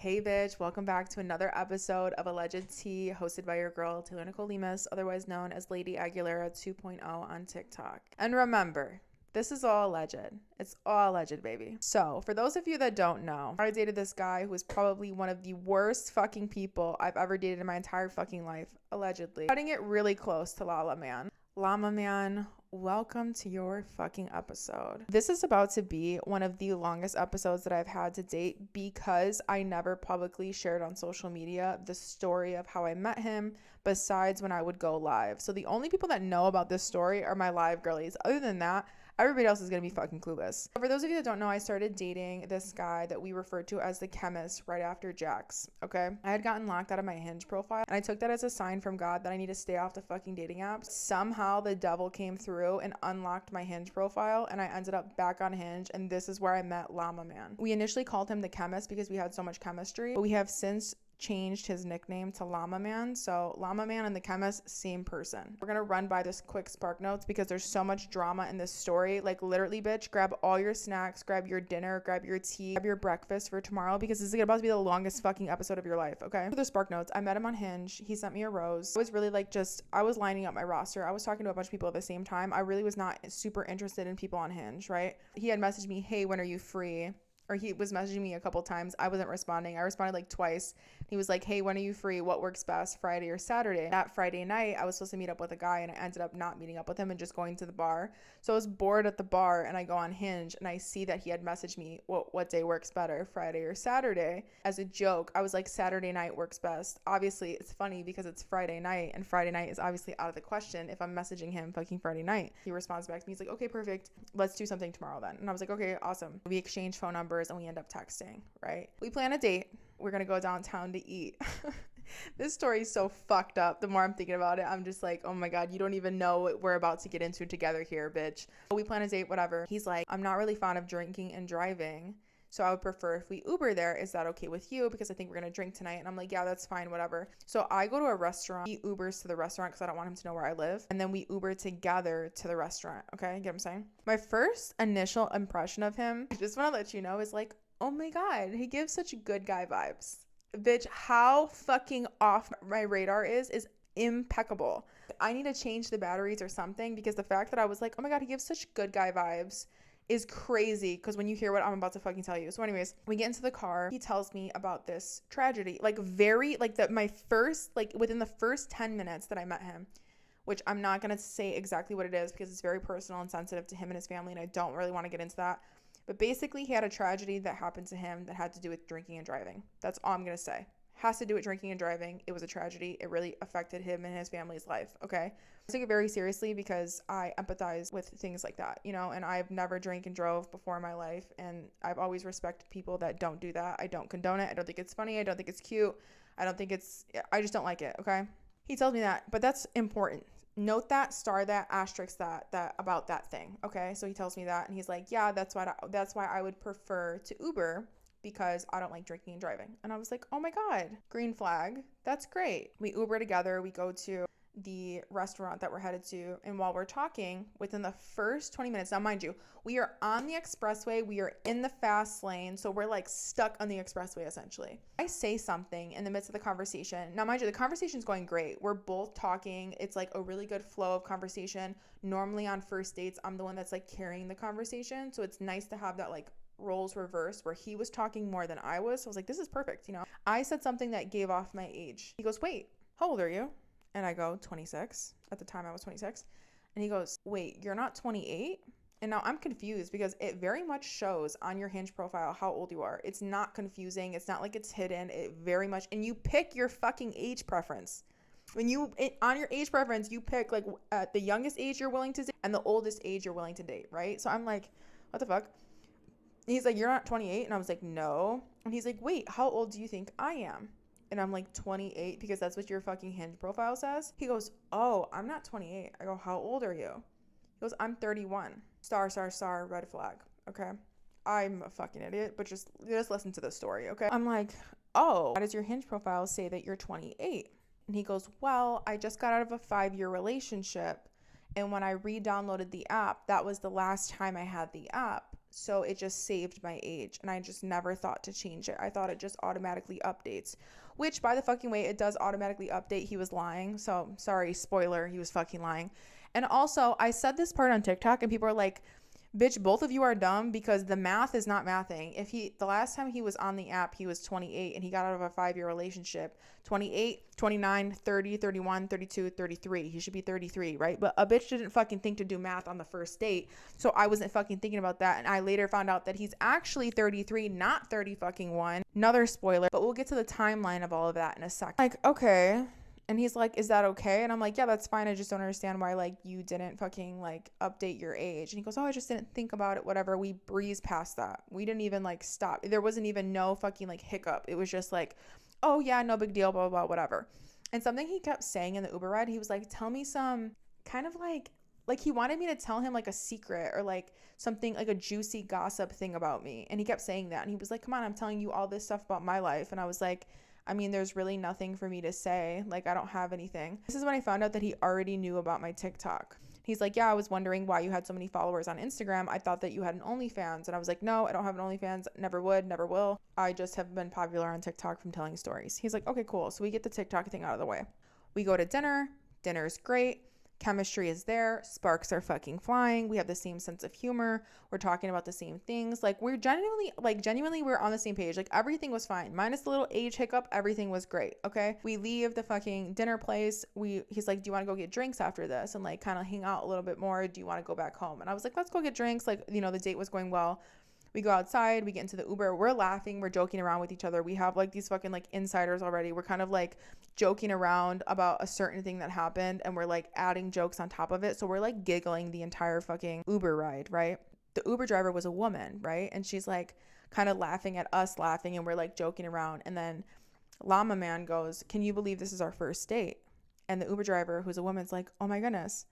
Hey bitch, welcome back to another episode of Alleged Tea, hosted by your girl Taylor-Nicole Limas, otherwise known as Lady Aguilera 2.0 on TikTok. And remember, this is all alleged. It's all alleged, baby. So, for those of you that don't know, I dated this guy who was probably one of the worst fucking people I've ever dated in my entire fucking life, allegedly. Cutting it really close to Llama Man. Llama Man, welcome to your fucking episode. This is about to be one of the longest episodes that I've had to date because I never publicly shared on social media the story of how I met him besides when I would go live. So the only people that know about this story are my live girlies. Other than that, everybody else is going to be fucking clueless. For those of you that don't know, I started dating this guy that we referred to as the chemist right after Jax, okay? I had gotten locked out of my Hinge profile, and I took that as a sign from God that I need to stay off the fucking dating apps. Somehow the devil came through and unlocked my Hinge profile, and I ended up back on Hinge, and this is where I met Llama Man. We initially called him the chemist because we had so much chemistry, but we have since changed his nickname to Llama Man. So Llama Man and the chemist, same person. We're gonna run by this quick spark notes because there's so much drama in this story. Like literally, bitch, grab all your snacks, grab your dinner, grab your tea, grab your breakfast for tomorrow because this is about to be the longest fucking episode of your life, okay? For the spark notes, I met him on Hinge. He sent me a rose. I was really like I was lining up my roster. I was talking to a bunch of people at the same time. I really was not super interested in people on Hinge, right? He had messaged me, hey, when are you free? Or he was messaging me a couple times. I wasn't responding. I responded like twice. He was like, hey, when are you free? What works best, Friday or Saturday? That Friday night, I was supposed to meet up with a guy and I ended up not meeting up with him and just going to the bar. So I was bored at the bar and I go on Hinge and I see that he had messaged me, what day works better, Friday or Saturday? As a joke, I was like, Saturday night works best. Obviously, it's funny because it's Friday night and Friday night is obviously out of the question if I'm messaging him fucking Friday night. He responds back to me. He's like, okay, perfect. Let's do something tomorrow then. And I was like, okay, awesome. We exchange phone numbers and we end up texting, right? We plan a date. We're going to go downtown to eat. This story is so fucked up. The more I'm thinking about it, I'm just like, oh my God, you don't even know what we're about to get into together here, bitch. We plan a date, whatever. He's like, I'm not really fond of drinking and driving, so I would prefer if we Uber there. Is that okay with you? Because I think we're going to drink tonight. And I'm like, yeah, that's fine, whatever. So I go to a restaurant. He Ubers to the restaurant because I don't want him to know where I live. And then we Uber together to the restaurant. Okay, get what I'm saying? My first initial impression of him, I just want to let you know, is like, oh my God, he gives such good guy vibes. Bitch, how fucking off my radar is impeccable. I need to change the batteries or something because the fact that I was like, oh my God, he gives such good guy vibes is crazy because when you hear what I'm about to fucking tell you. So anyways, we get into the car. He tells me about this tragedy. Within the first 10 minutes that I met him, which I'm not going to say exactly what it is because it's very personal and sensitive to him and his family and I don't really want to get into that. But basically, he had a tragedy that happened to him that had to do with drinking and driving. That's all I'm going to say. Has to do with drinking and driving. It was a tragedy. It really affected him and his family's life, okay? I take it very seriously because I empathize with things like that, you know? And I've never drank and drove before in my life. And I've always respected people that don't do that. I don't condone it. I don't think it's funny. I don't think it's cute. I just don't like it, okay? He tells me that, but that's important. Note that, star that, asterisk that about that thing, okay? So he tells me that, and he's like, yeah, that's why I would prefer to Uber because I don't like drinking and driving. And I was like, oh my God, green flag. That's great. We Uber together. We go to the restaurant that we're headed to, and while we're talking, within the first 20 minutes, now mind you, we are on the expressway, we are in the fast lane, so we're like stuck on the expressway essentially. I say something in the midst of the conversation. Now mind you, the conversation's going great. We're both talking. It's like a really good flow of conversation. Normally on first dates, I'm the one that's like carrying the conversation, so it's nice to have that like roles reversed where he was talking more than I was. So I was like, this is perfect, you know? I said something that gave off my age. He goes, wait, how old are you? And I go, 26. At the time I was 26. And he goes, wait, you're not 28? And now I'm confused because it very much shows on your Hinge profile how old you are. It's not confusing. It's not like it's hidden. It very much, and you pick your fucking age preference. On your age preference, you pick like the youngest age you're willing to date and the oldest age you're willing to date, right? So I'm like, what the fuck? And he's like, you're not 28? And I was like, no. And he's like, wait, how old do you think I am? And I'm like, 28, because that's what your fucking Hinge profile says. He goes, oh, I'm not 28. I go, how old are you? He goes, I'm 31. Star, red flag. Okay. I'm a fucking idiot, but just listen to the story, okay? I'm like, oh, why does your Hinge profile say that you're 28? And he goes, well, I just got out of a 5-year relationship. And when I re-downloaded the app, that was the last time I had the app. So it just saved my age, and I just never thought to change it. I thought it just automatically updates, which, by the fucking way, it does automatically update. He was lying. So sorry, spoiler, he was fucking lying. And also, I said this part on TikTok, and people are like, bitch, both of you are dumb because the math is not mathing. The last time he was on the app, he was 28 and he got out of a 5-year relationship. 28, 29, 30, 31, 32, 33. He should be 33, right? But a bitch didn't fucking think to do math on the first date. So I wasn't fucking thinking about that. And I later found out that he's actually 33, not 30 fucking 1. Another spoiler, but we'll get to the timeline of all of that in a second. Like, okay. And he's like, is that okay? And I'm like, yeah, that's fine. I just don't understand why, like, you didn't fucking, like, update your age. And he goes, oh, I just didn't think about it, whatever. We breezed past that. We didn't even, like, stop. There wasn't even no fucking, like, hiccup. It was just like, oh, yeah, no big deal, blah, blah, blah, whatever. And something he kept saying in the Uber ride, he was like, tell me some kind of, like he wanted me to tell him, like, a secret or, like, something, like, a juicy gossip thing about me. And he kept saying that. And he was like, come on, I'm telling you all this stuff about my life. And I was like, I mean, there's really nothing for me to say. Like, I don't have anything. This is when I found out that he already knew about my TikTok. He's like, yeah, I was wondering why you had so many followers on Instagram. I thought that you had an OnlyFans. And I was like, no, I don't have an OnlyFans. Never would, never will. I just have been popular on TikTok from telling stories. He's like, okay, cool. So we get the TikTok thing out of the way. We go to dinner. Dinner's great. Chemistry is there. Sparks are fucking flying. We have the same sense of humor. We're talking about the same things. Like, we're genuinely, we're on the same page. Like, everything was fine. Minus the little age hiccup, everything was great. Okay. We leave the fucking dinner place. He's like, do you want to go get drinks after this and, like, kind of hang out a little bit more? Do you want to go back home? And I was like, let's go get drinks. Like, you know, the date was going well. We go outside, we get into the Uber, we're laughing, we're joking around with each other. We have, like, these fucking, like, insiders already. We're kind of, like, joking around about a certain thing that happened, and we're, like, adding jokes on top of it. So we're, like, giggling the entire fucking Uber ride, right? The Uber driver was a woman, right? And she's, like, kind of laughing at us laughing, and we're, like, joking around. And then Llama man goes, can you believe this is our first date? And the Uber driver, who's a woman's like, oh my goodness,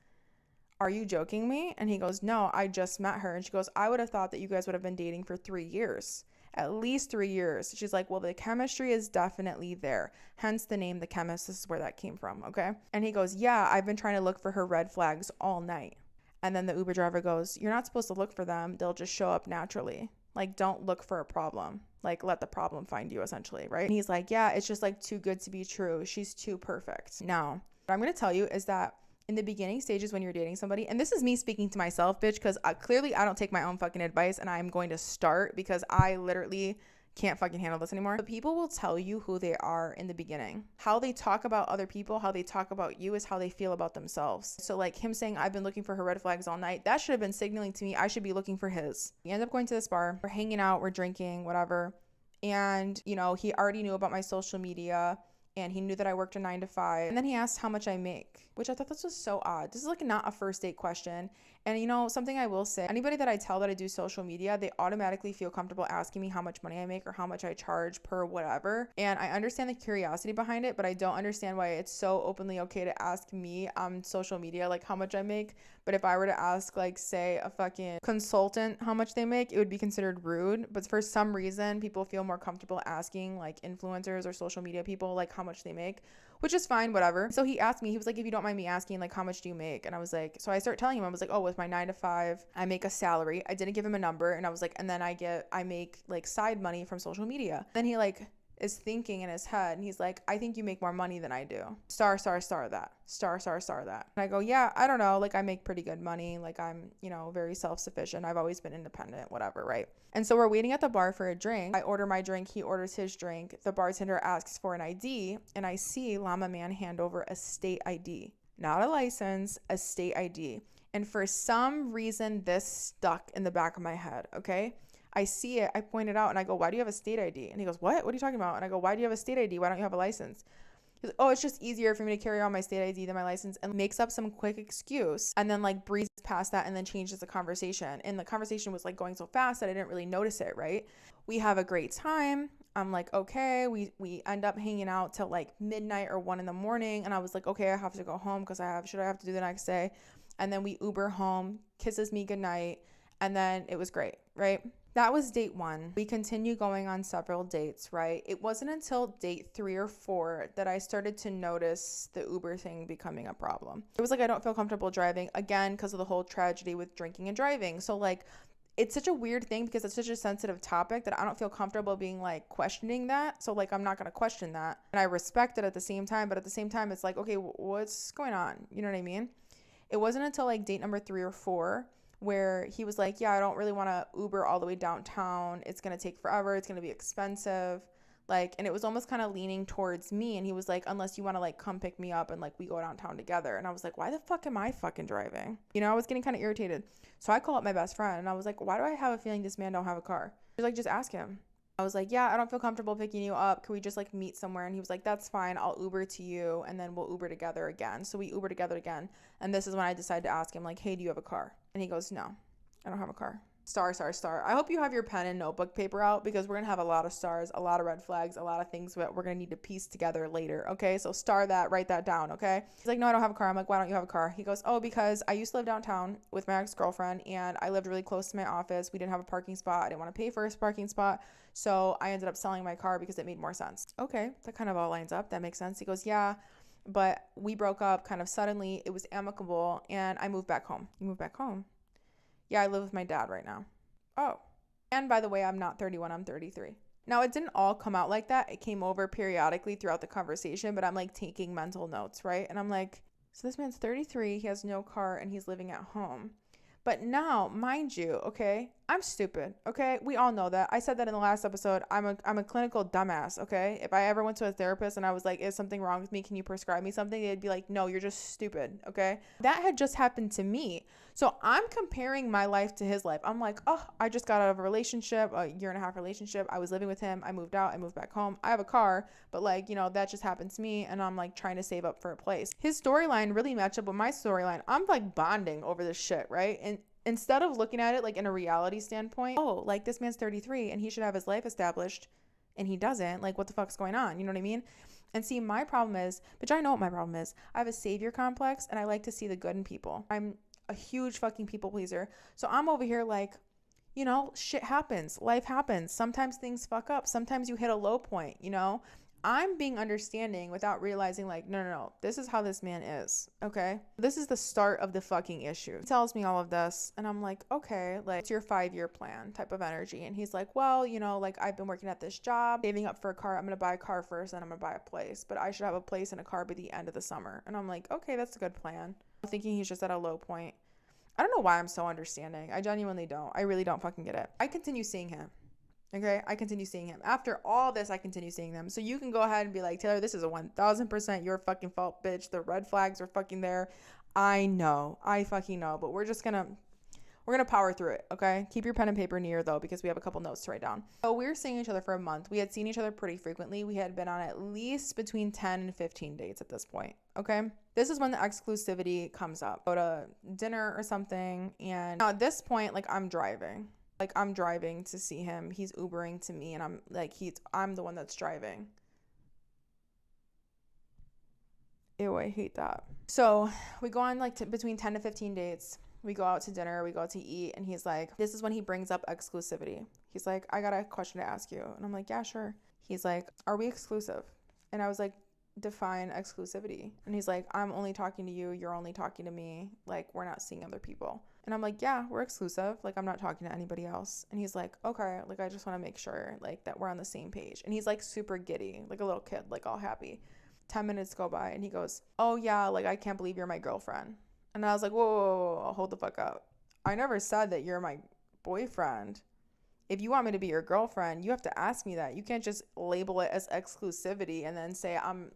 are you joking me? And he goes, no, I just met her. And she goes, I would have thought that you guys would have been dating for 3 years, at least 3 years. She's like, well, the chemistry is definitely there. Hence the name, The Chemist. This is where that came from. Okay. And he goes, yeah, I've been trying to look for her red flags all night. And then the Uber driver goes, you're not supposed to look for them. They'll just show up naturally. Like, don't look for a problem. Like, let the problem find you, essentially. Right. And he's like, yeah, it's just, like, too good to be true. She's too perfect. Now, what I'm going to tell you is that in the beginning stages when you're dating somebody, and this is me speaking to myself, bitch, because clearly I don't take my own fucking advice, and I'm going to start because I literally can't fucking handle this anymore. But people will tell you who they are in the beginning. How they talk about other people, how they talk about you is how they feel about themselves. So, like, him saying, I've been looking for her red flags all night, that should have been signaling to me I should be looking for his. We end up going to this bar. We're hanging out. We're drinking, whatever. And, you know, he already knew about my social media. And he knew that I worked a 9 to 5. And then he asked how much I make, which I thought this was so odd. This is, like, not a first date question. And, you know, something I will say, anybody that I tell that I do social media, they automatically feel comfortable asking me how much money I make or how much I charge per whatever. And I understand the curiosity behind it, but I don't understand why it's so openly okay to ask me on social media, like, how much I make. But if I were to ask, like, say a fucking consultant how much they make, it would be considered rude. But for some reason, people feel more comfortable asking, like, influencers or social media people, like, how much they make, which is fine, whatever. So he asked me, he was like, if you don't mind me asking, like, how much do you make? And I was like, so I start telling him, I was like, oh, with my 9 to 5, I make a salary. I didn't give him a number. And I was like, and then I make, like, side money from social media. Then he, like, is thinking in his head, and he's like, I think you make more money than I do. Star that. And I go, yeah, I don't know. Like, I make pretty good money. Like, I'm, you know, very self-sufficient. I've always been independent, whatever, right? And so we're waiting at the bar for a drink. I order my drink. He orders his drink. The bartender asks for an ID, and I see Llama man hand over a state ID. Not a license, a state ID. And for some reason, this stuck in the back of my head, okay? I see it, I point it out, and I go, why do you have a state ID? And he goes, what are you talking about? And I go, why do you have a state ID? Why don't you have a license? He's like, oh, it's just easier for me to carry on my state ID than my license, and makes up some quick excuse, and then, like, breezes past that and then changes the conversation. And the conversation was, like, going so fast that I didn't really notice it, right? We have a great time. I'm like, okay, we end up hanging out till, like, midnight or 1 a.m. And I was like, okay, I have to go home because I have to do the next day. And then we Uber home, kisses me goodnight, and then it was great, right? That was date 1. We continue going on several dates, right? It wasn't until date 3 or 4 that I started to notice the Uber thing becoming a problem. It was like, I don't feel comfortable driving, again, because of the whole tragedy with drinking and driving. So, like, it's such a weird thing because it's such a sensitive topic that I don't feel comfortable being like questioning that. So like, I'm not going to question that. And I respect it at the same time. But at the same time, it's like, okay, what's going on? You know what I mean? It wasn't until like date number 3 or 4 where he was like, yeah, I don't really want to Uber all the way downtown. It's going to take forever. It's going to be expensive. Like, and it was almost kind of leaning towards me. And he was like, unless you want to like come pick me up and like we go downtown together. And I was like, why the fuck am I fucking driving? You know, I was getting kind of irritated. So I called up my best friend and I was like, why do I have a feeling this man don't have a car? He was like, just ask him. I was like, yeah, I don't feel comfortable picking you up. Can we just like meet somewhere? And he was like, that's fine. I'll Uber to you and then we'll Uber together again. So we Uber together again. And this is when I decided to ask him like, hey, do you have a car? And he goes, no, I don't have a car. Star. I hope you have your pen and notebook paper out because we're going to have a lot of stars, a lot of red flags, a lot of things that we're going to need to piece together later. Okay. So star that, write that down. Okay. He's like, no, I don't have a car. I'm like, why don't you have a car? He goes, oh, because I used to live downtown with my ex-girlfriend and I lived really close to my office. We didn't have a parking spot. I didn't want to pay for a parking spot. So I ended up selling my car because it made more sense. Okay. That kind of all lines up. That makes sense. He goes, yeah, but we broke up kind of suddenly. It was amicable and I moved back home. You moved back home? Yeah, I live with my dad right now. Oh, and by the way, I'm not 31, I'm 33. Now, it didn't all come out like that. It came over periodically throughout the conversation, but I'm like taking mental notes, right? And I'm like, so this man's 33, he has no car, and he's living at home. But now, mind you, okay, I'm stupid, okay? We all know that. I said that in the last episode. I'm a clinical dumbass, okay? If I ever went to a therapist and I was like, is something wrong with me? Can you prescribe me something? They'd be like, no, you're just stupid, okay? That had just happened to me. So I'm comparing my life to his life. I'm like, oh, I just got out of a relationship, a 1.5-year relationship. I was living with him. I moved out. I moved back home. I have a car, but like, you know, that just happened to me. And I'm like trying to save up for a place. His storyline really matched up with my storyline. I'm like bonding over this shit, right? And instead of looking at it like in a reality standpoint, oh, like this man's 33 and he should have his life established and he doesn't, like what the fuck's going on? You know what I mean? And see, my problem is, but I know what my problem is. I have a savior complex and I like to see the good in people. I'm a huge fucking people pleaser. So I'm over here like, you know, shit happens. Life happens. Sometimes things fuck up. Sometimes you hit a low point, you know? I'm being understanding without realizing like, no, this is how this man is, okay? This is the start of the fucking issue. He tells me all of this and I'm like, okay, like it's your 5-year plan type of energy. And he's like, well, you know, like I've been working at this job, saving up for a car. I'm going to buy a car first, then I'm going to buy a place. But I should have a place and a car by the end of the summer. And I'm like, okay, that's a good plan. I'm thinking he's just at a low point. I don't know why I'm so understanding. I genuinely don't. I really don't fucking get it. I continue seeing him. Okay, I continue seeing him. After all this, I continue seeing them. So you can go ahead and be like, Taylor, this is a 1000% your fucking fault, bitch. The red flags are fucking there. I know. I fucking know. But we're gonna power through it, okay? Keep your pen and paper near, though, because we have a couple notes to write down. So we were seeing each other for a month. We had seen each other pretty frequently. We had been on at least between 10 and 15 dates at this point, okay? This is when the exclusivity comes up. Go to dinner or something. And now at this point, like, I'm driving. Like, I'm driving to see him. He's Ubering to me, and I'm the one that's driving. Ew, I hate that. So we go on, like, between 10 to 15 dates. We go out to dinner. We go out to eat. And he's like, this is when he brings up exclusivity. He's like, I got a question to ask you. And I'm like, yeah, sure. He's like, are we exclusive? And I was like, define exclusivity. And he's like, I'm only talking to you. You're only talking to me. Like, we're not seeing other people. And I'm like, yeah, we're exclusive. Like, I'm not talking to anybody else. And he's like, okay, like, I just want to make sure, like, that we're on the same page. And he's, like, super giddy, like a little kid, like, all happy. 10 minutes go by, and he goes, oh, yeah, like, I can't believe you're my girlfriend. And I was like, whoa, hold the fuck up. I never said that you're my boyfriend. If you want me to be your girlfriend, you have to ask me that. You can't just label it as exclusivity and then say I'm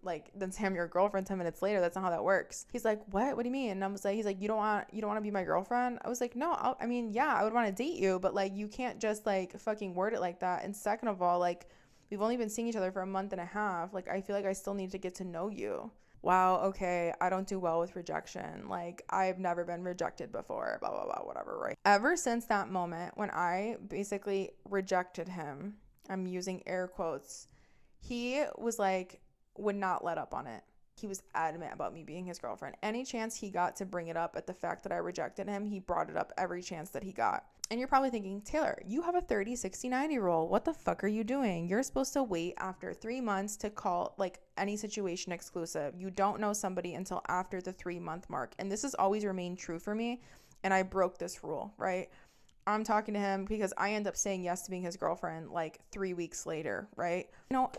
your girlfriend 10 minutes later. That's not how that works. He's like, what? What do you mean? And I was like, he's like, you don't want to be my girlfriend? I was like, no, yeah, I would want to date you, but like, you can't just like fucking word it like that. And second of all, like, we've only been seeing each other for a month and a half. Like, I feel like I still need to get to know you. Wow, okay, I don't do well with rejection. Like, I've never been rejected before, blah, blah, blah, whatever, right? Ever since that moment when I basically rejected him, I'm using air quotes, he was like, would not let up on it. He was adamant about me being his girlfriend. Any chance he got to bring it up at the fact that I rejected him, he brought it up every chance that he got. And you're probably thinking, Taylor, you have a 30, 60, 90 rule. What the fuck are you doing? You're supposed to wait after 3 months to call like any situation exclusive. You don't know somebody until after the 3-month mark. And this has always remained true for me. And I broke this rule, right? I'm talking to him because I end up saying yes to being his girlfriend like 3 weeks later, right?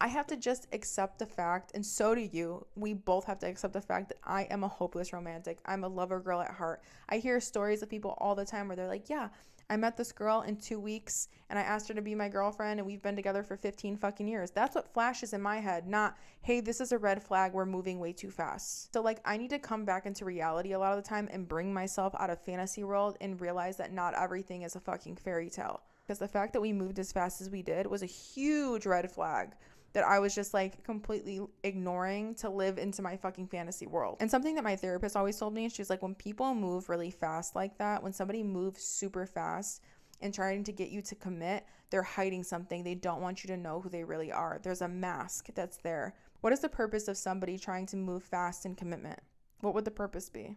I have to just accept the fact, and so do you. We both have to accept the fact that I am a hopeless romantic. I'm a lover girl at heart. I hear stories of people all the time where they're like, yeah, I met this girl in 2 weeks and I asked her to be my girlfriend and we've been together for 15 fucking years. That's what flashes in my head, not, hey, this is a red flag, we're moving way too fast. So like, I need to come back into reality a lot of the time and bring myself out of fantasy world and realize that not everything is a fucking fairy tale. Because the fact that we moved as fast as we did was a huge red flag that I was just like completely ignoring to live into my fucking fantasy world. And something that my therapist always told me, she's like, when people move really fast like that, when somebody moves super fast and trying to get you to commit, they're hiding something. They don't want you to know who they really are. There's a mask that's there. What is the purpose of somebody trying to move fast in commitment? What would the purpose be?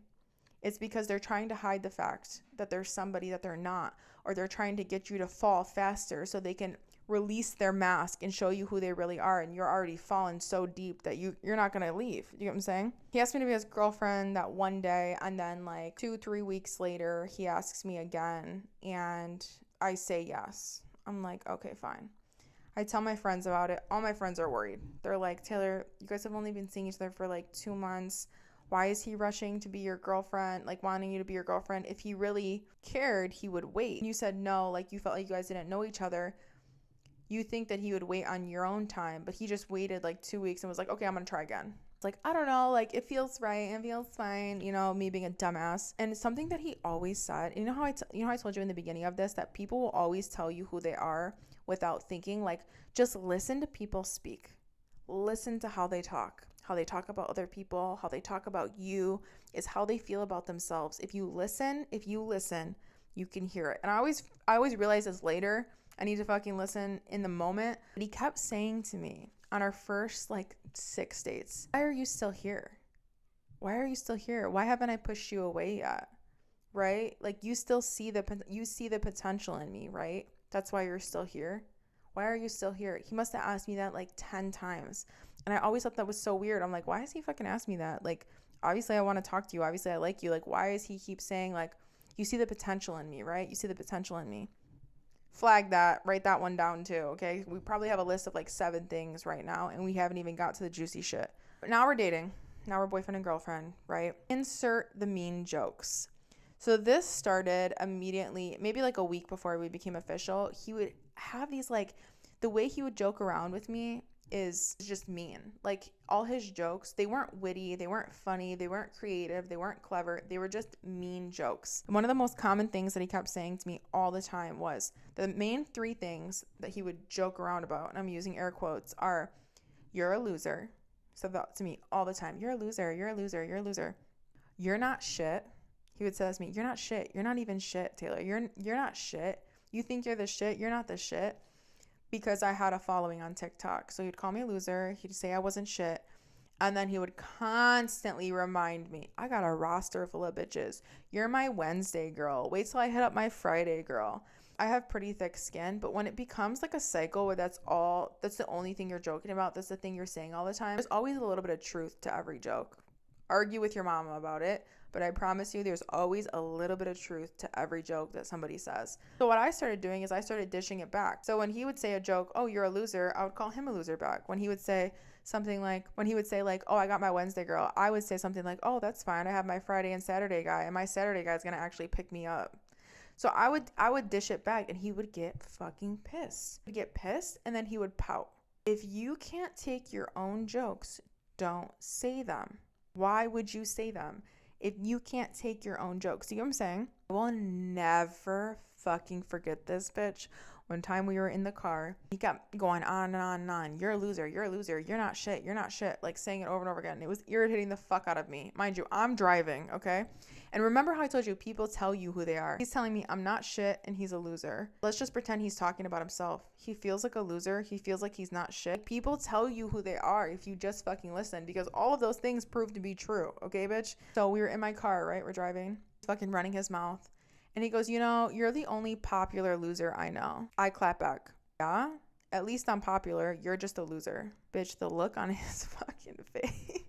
It's because they're trying to hide the fact that there's somebody that they're not, or they're trying to get you to fall faster so they can release their mask and show you who they really are, and you're already fallen so deep that you're not gonna leave. You get what I'm saying? He asked me to be his girlfriend that one day, and then like 2-3 weeks later he asks me again and I say yes. I'm like, okay, fine. I tell my friends about it. All my friends are worried. They're like, Taylor, you guys have only been seeing each other for like 2 months. Why is he rushing to be your girlfriend, like wanting you to be your girlfriend? If he really cared, he would wait. You said no, like you felt like you guys didn't know each other. You think that he would wait on your own time, but he just waited like 2 weeks and was like, okay, I'm gonna try again. It's like, I don't know, like it feels right, it feels fine, me being a dumbass. And it's something that he always said. You know how I told you in the beginning of this that people will always tell you who they are without thinking. Like, just listen to people speak. Listen to how they talk about other people, how they talk about you is how they feel about themselves. If you listen, you can hear it. And I always realize this later. I need to fucking listen in the moment. But he kept saying to me on our first like 6 dates, why are you still here? Why are you still here? Why haven't I pushed you away yet? Right? Like you see the potential in me, right? That's why you're still here. Why are you still here? He must have asked me that like 10 times. And I always thought that was so weird. I'm like, why is he fucking asked me that? Like, obviously I want to talk to you. Obviously I like you. Like, why is he keep saying like, you see the potential in me, right? You see the potential in me. Flag that, write that one down too, okay? We probably have a list of like 7 things right now and we haven't even got to the juicy shit. But now we're dating. Now we're boyfriend and girlfriend, right? Insert the mean jokes. So this started immediately, maybe like a week before we became official. He would have these like, the way he would joke around with me is just mean. Like all his jokes, they weren't witty, they weren't funny, they weren't creative, they weren't clever, they were just mean jokes. One of the most common things that he kept saying to me all the time was the main 3 things that he would joke around about, and I'm using air quotes, are you're a loser. Said that to me all the time. You're a loser, you're a loser, you're a loser. You're not shit. He would say that to me. You're not shit. You're not even shit, Taylor. You're not shit. You think you're the shit. You're not the shit. Because I had a following on TikTok. So he'd call me a loser. He'd say I wasn't shit. And then he would constantly remind me, I got a roster full of bitches. You're my Wednesday girl. Wait till I hit up my Friday girl. I have pretty thick skin, but when it becomes like a cycle where that's the only thing you're joking about, that's the thing you're saying all the time, there's always a little bit of truth to every joke. Argue with your mama about it, but I promise you there's always a little bit of truth to every joke that somebody says. So what I started doing is I started dishing it back. So when he would say a joke, oh, you're a loser, I would call him a loser back. When he would say something like, oh, I got my Wednesday girl, I would say something like, oh, that's fine, I have my Friday and Saturday guy, and my Saturday guy is going to actually pick me up. So I would dish it back, and he would get fucking pissed. He'd get pissed, and then he would pout. If you can't take your own jokes, don't say them. Why would you say them if you can't take your own jokes? You know what I'm saying? I will never fucking forget this bitch. One time we were in the car, he kept going on and on and on. You're a loser. You're a loser. You're not shit. You're not shit. Like saying it over and over again. It was irritating the fuck out of me. Mind you, I'm driving, okay? And remember how I told you people tell you who they are. He's telling me I'm not shit and he's a loser. Let's just pretend he's talking about himself. He feels like a loser. He feels like he's not shit. People tell you who they are if you just fucking listen, because all of those things prove to be true, okay, bitch? So we were in my car, right? We're driving. He's fucking running his mouth. And he goes, you're the only popular loser I know. I clap back. Yeah? At least I'm popular. You're just a loser. Bitch, the look on his fucking face.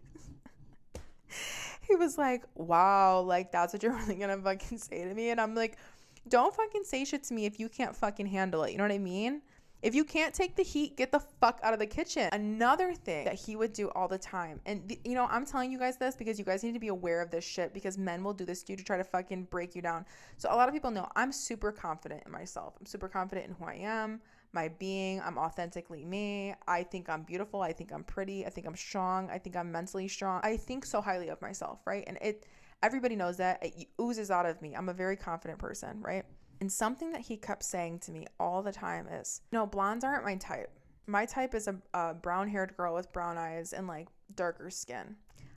He was like, wow, like that's what you're really gonna fucking say to me? And I'm like, Don't fucking say shit to me if you can't fucking handle it. You know what I mean? If you can't take the heat, get the fuck out of the kitchen. Another thing that he would do all the time, and you know, I'm telling you guys this because you guys need to be aware of this shit, because men will do this to you to try to fucking break you down. So a lot of people know I'm super confident in myself. I'm super confident in who I am, my being. I'm authentically me. I think I'm beautiful. I think I'm pretty. I think I'm strong. I think I'm mentally strong. I think so highly of myself, right? And everybody knows that. It oozes out of me. I'm a very confident person, right? And something that he kept saying to me all the time is, no, blondes aren't my type. My type is a brown-haired girl with brown eyes and like darker skin.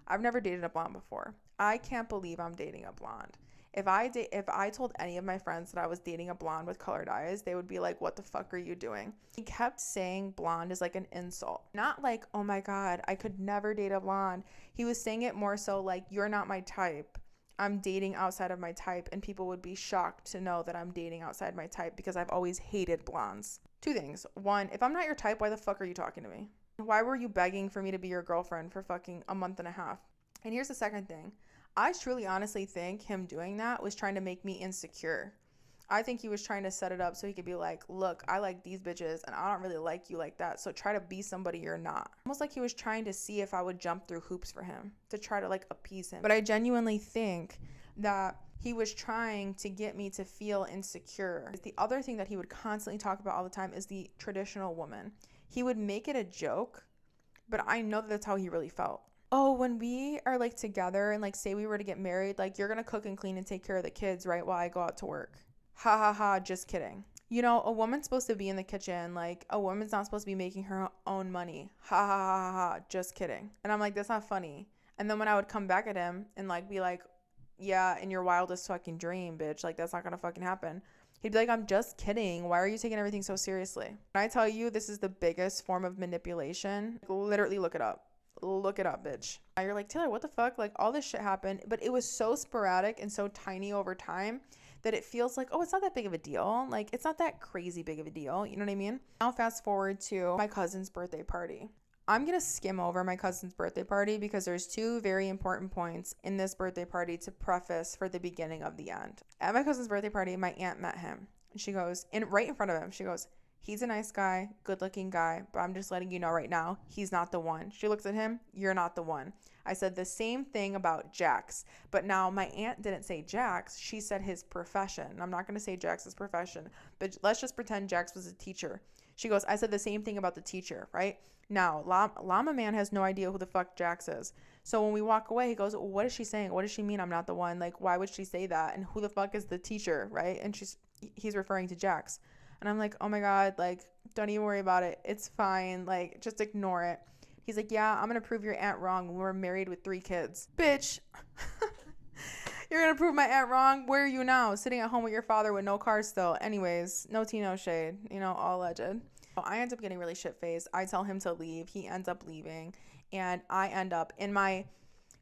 I've never dated a blonde before. I can't believe I'm dating a blonde. If I told any of my friends that I was dating a blonde with colored eyes, they would be like, what the fuck are you doing? He kept saying blonde is like an insult. Not like, oh my God, I could never date a blonde. He was saying it more so like, you're not my type. I'm dating outside of my type, and people would be shocked to know that I'm dating outside my type because I've always hated blondes. Two things. One, if I'm not your type, why the fuck are you talking to me? Why were you begging for me to be your girlfriend for fucking a month and a half? And here's the second thing. I truly honestly think him doing that was trying to make me insecure. I think he was trying to set it up so he could be like, look, I like these bitches and I don't really like you like that. So try to be somebody you're not. Almost like he was trying to see if I would jump through hoops for him to try to like appease him. But I genuinely think that he was trying to get me to feel insecure. The other thing that he would constantly talk about all the time is the traditional woman. He would make it a joke, but I know that that's how he really felt. Oh, when we are like together and like say we were to get married, like you're gonna cook and clean and take care of the kids, right, while I go out to work. Ha ha ha, just kidding. You know, a woman's supposed to be in the kitchen. Like, a woman's not supposed to be making her own money. Ha ha ha ha ha, just kidding. And I'm like, that's not funny. And then when I would come back at him and like be like, yeah, in your wildest fucking dream, bitch, like that's not gonna fucking happen. He'd be like, I'm just kidding. Why are you taking everything so seriously? When I tell you this is the biggest form of manipulation, literally look it up. Look it up, bitch. Now you're like, Taylor, what the fuck? Like, all this shit happened, but it was so sporadic and so tiny over time that it feels like, oh, it's not that big of a deal. Like, it's not that crazy big of a deal. You know what I mean? Now fast forward to my cousin's birthday party. I'm going to skim over my cousin's birthday party because there's two very important points in this birthday party to preface for the beginning of the end. At my cousin's birthday party, my aunt met him. And she goes, right in front of him, she goes, he's a nice guy, good-looking guy, but I'm just letting you know right now, he's not the one. She looks at him, you're not the one. I said the same thing about Jax, but now my aunt didn't say Jax, she said his profession. I'm not going to say Jax's profession, but let's just pretend Jax was a teacher. She goes, I said the same thing about the teacher, right? Now, Llama man has no idea who the fuck Jax is. So when we walk away, he goes, what is she saying? What does she mean I'm not the one? Like, why would she say that? And who the fuck is the teacher, right? And he's referring to Jax. And I'm like, oh my God, like, don't even worry about it. It's fine. Like, just ignore it. He's like, yeah, I'm going to prove your aunt wrong when we're married with 3 kids. Bitch, you're going to prove my aunt wrong? Where are you now? Sitting at home with your father with no car still. Anyways, no tea, no shade. You know, all alleged. So I end up getting really shit-faced. I tell him to leave. He ends up leaving. And I end up in my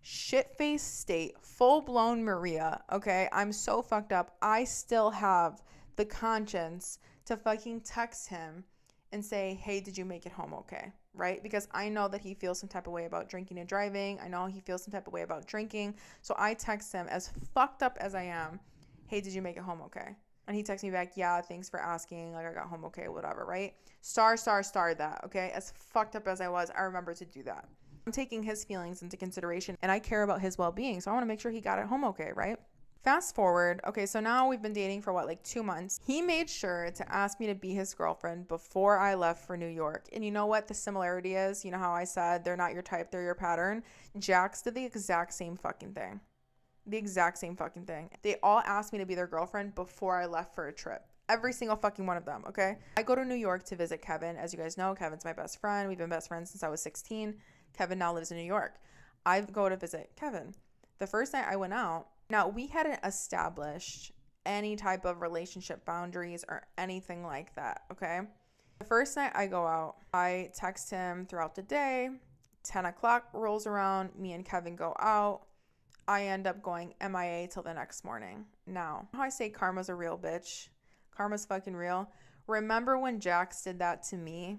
shit-faced state, full-blown Maria, okay? I'm so fucked up. I still have the conscience to fucking text him and say, hey, did you make it home okay? Right? Because I know that he feels some type of way about drinking and driving. I know he feels some type of way about drinking. So I text him, as fucked up as I am, hey, did you make it home okay? And he texts me back, yeah, thanks for asking. Like, I got home okay, whatever, right? Star that, okay? As fucked up as I was, I remember to do that. I'm taking his feelings into consideration, and I care about his well-being. So I want to make sure he got it home okay, right? Fast forward. Okay, so now we've been dating for like 2 months. He made sure to ask me to be his girlfriend before I left for New York. And you know what the similarity is? You know how I said they're not your type, they're your pattern? Jax did the exact same fucking thing. The exact same fucking thing. They all asked me to be their girlfriend before I left for a trip. Every single fucking one of them, okay? I go to New York to visit Kevin. As you guys know, Kevin's my best friend. We've been best friends since I was 16. Kevin now lives in New York. I go to visit Kevin. The first night I went out, now we hadn't established any type of relationship boundaries or anything like that, okay? The first night I go out, I text him throughout the day. 10 o'clock rolls around, me and Kevin go out. I end up going MIA till the next morning. Now, how I say karma's a real bitch. Karma's fucking real. Remember when Jax did that to me?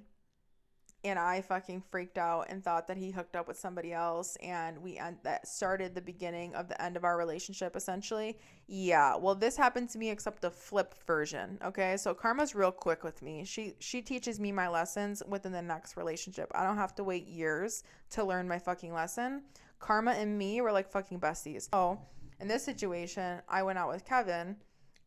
and I fucking freaked out and thought that he hooked up with somebody else, and that started the beginning of the end of our relationship, essentially. Yeah, well, this happened to me, except the flip version. Okay, so karma's real quick with me. She teaches me my lessons within the next relationship. I don't have to wait years to learn my fucking lesson. Karma and me were like fucking besties. Oh, in this situation, I went out with Kevin.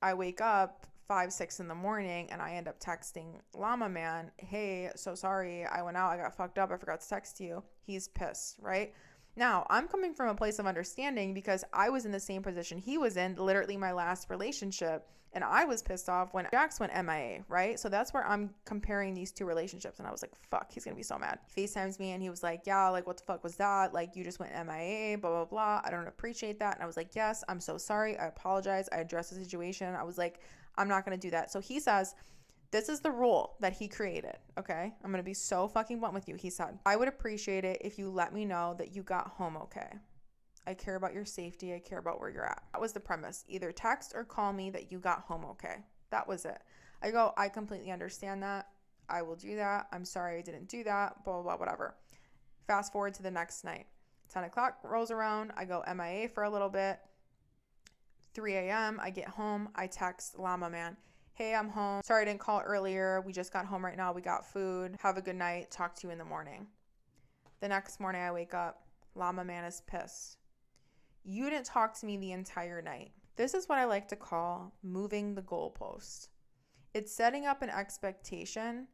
I wake up 5-6 in the morning, and I end up texting Llama man, hey, so sorry, I went out, I got fucked up, I forgot to text you. He's pissed, right? Now, I'm coming from a place of understanding because I was in the same position he was in, literally my last relationship, and I was pissed off when Jax went MIA, right? So that's where I'm comparing these two relationships, and I was like, fuck, he's gonna be so mad. He FaceTimes me, and he was like, yeah, like, what the fuck was that? Like, you just went MIA, blah, blah, blah. I don't appreciate that. And I was like, yes, I'm so sorry. I apologize. I addressed the situation. I was like, I'm not going to do that. So he says, this is the rule that he created, okay? I'm going to be so fucking blunt with you. He said, I would appreciate it if you let me know that you got home okay. I care about your safety. I care about where you're at. That was the premise. Either text or call me that you got home okay. That was it. I go, I completely understand that. I will do that. I'm sorry I didn't do that. Blah, blah, blah, whatever. Fast forward to the next night. 10 o'clock rolls around. I go MIA for a little bit. 3 a.m. I get home. I text Llama man, hey, I'm home. Sorry I didn't call earlier. We just got home right now. We got food. Have a good night. Talk to you in the morning. The next morning I wake up. Llama man is pissed. You didn't talk to me the entire night. This is what I like to call moving the goalpost. It's setting up an expectation,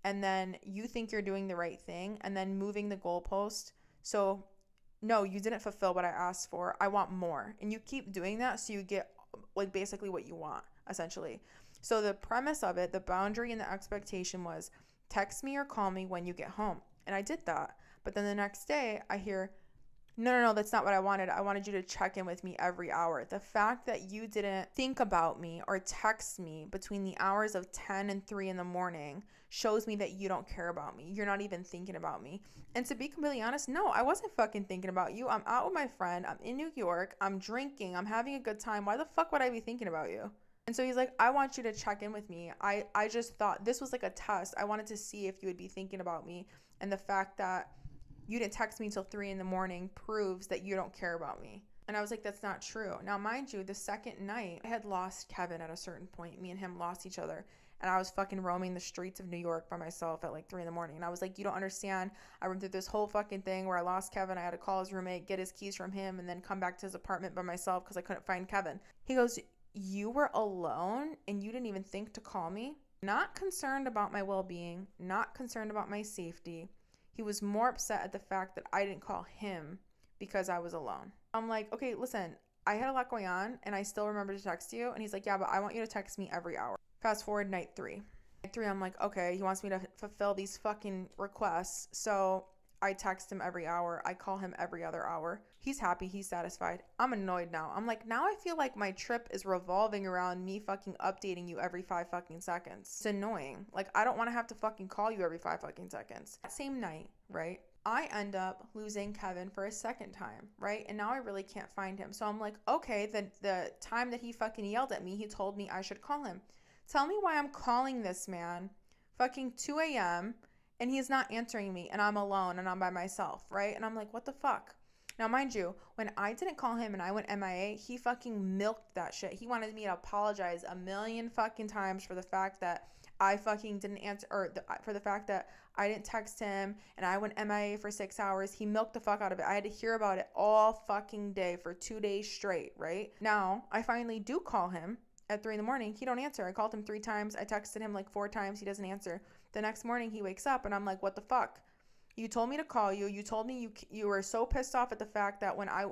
and then you think you're doing the right thing, and then moving the goalpost. So no, you didn't fulfill what I asked for. I want more. And you keep doing that so you get like basically what you want, essentially. So the premise of it, the boundary and the expectation was text me or call me when you get home. And I did that. But then the next day I hear, no, that's not what I wanted. I wanted you to check in with me every hour. The fact that you didn't think about me or text me between the hours of 10 and 3 in the morning shows me that you don't care about me. You're not even thinking about me. And to be completely honest, no, I wasn't fucking thinking about you. I'm out with my friend. I'm in New York. I'm drinking. I'm having a good time. Why the fuck would I be thinking about you? And so he's like, I want you to check in with me. I just thought this was like a test. I wanted to see if you would be thinking about me. And the fact that you didn't text me until 3 in the morning proves that you don't care about me. And I was like, that's not true. Now, mind you, the second night, I had lost Kevin at a certain point. Me and him lost each other. And I was fucking roaming the streets of New York by myself at like 3 in the morning. And I was like, you don't understand. I went through this whole fucking thing where I lost Kevin. I had to call his roommate, get his keys from him, and then come back to his apartment by myself because I couldn't find Kevin. He goes, you were alone and you didn't even think to call me? Not concerned about my well-being, not concerned about my safety. He was more upset at the fact that I didn't call him because I was alone. I'm like, okay, listen, I had a lot going on and I still remember to text you. And he's like, yeah, but I want you to text me every hour. Fast forward night 3. Night 3, I'm like, okay, he wants me to fulfill these fucking requests. So I text him every hour. I call him every other hour. He's happy. He's satisfied. I'm annoyed now. I'm like, now I feel like my trip is revolving around me fucking updating you every 5 fucking seconds. It's annoying. Like, I don't want to have to fucking call you every 5 fucking seconds. That same night, right? I end up losing Kevin for a second time, right? And now I really can't find him. So I'm like, okay, the time that he fucking yelled at me, he told me I should call him. Tell me why I'm calling this man fucking 2 a.m. and he's not answering me and I'm alone and I'm by myself, right? And I'm like, what the fuck? Now, mind you, when I didn't call him and I went MIA, he fucking milked that shit. He wanted me to apologize a million fucking times for the fact that I fucking didn't answer, or for the fact that I didn't text him and I went MIA for 6 hours. He milked the fuck out of it. I had to hear about it all fucking day for 2 days straight, right? Now, I finally do call him at 3 in the morning. He don't answer. I called him 3 times. I texted him like 4 times. He doesn't answer. The next morning he wakes up and I'm like, what the fuck? You told me to call you. You told me you were so pissed off at the fact that when I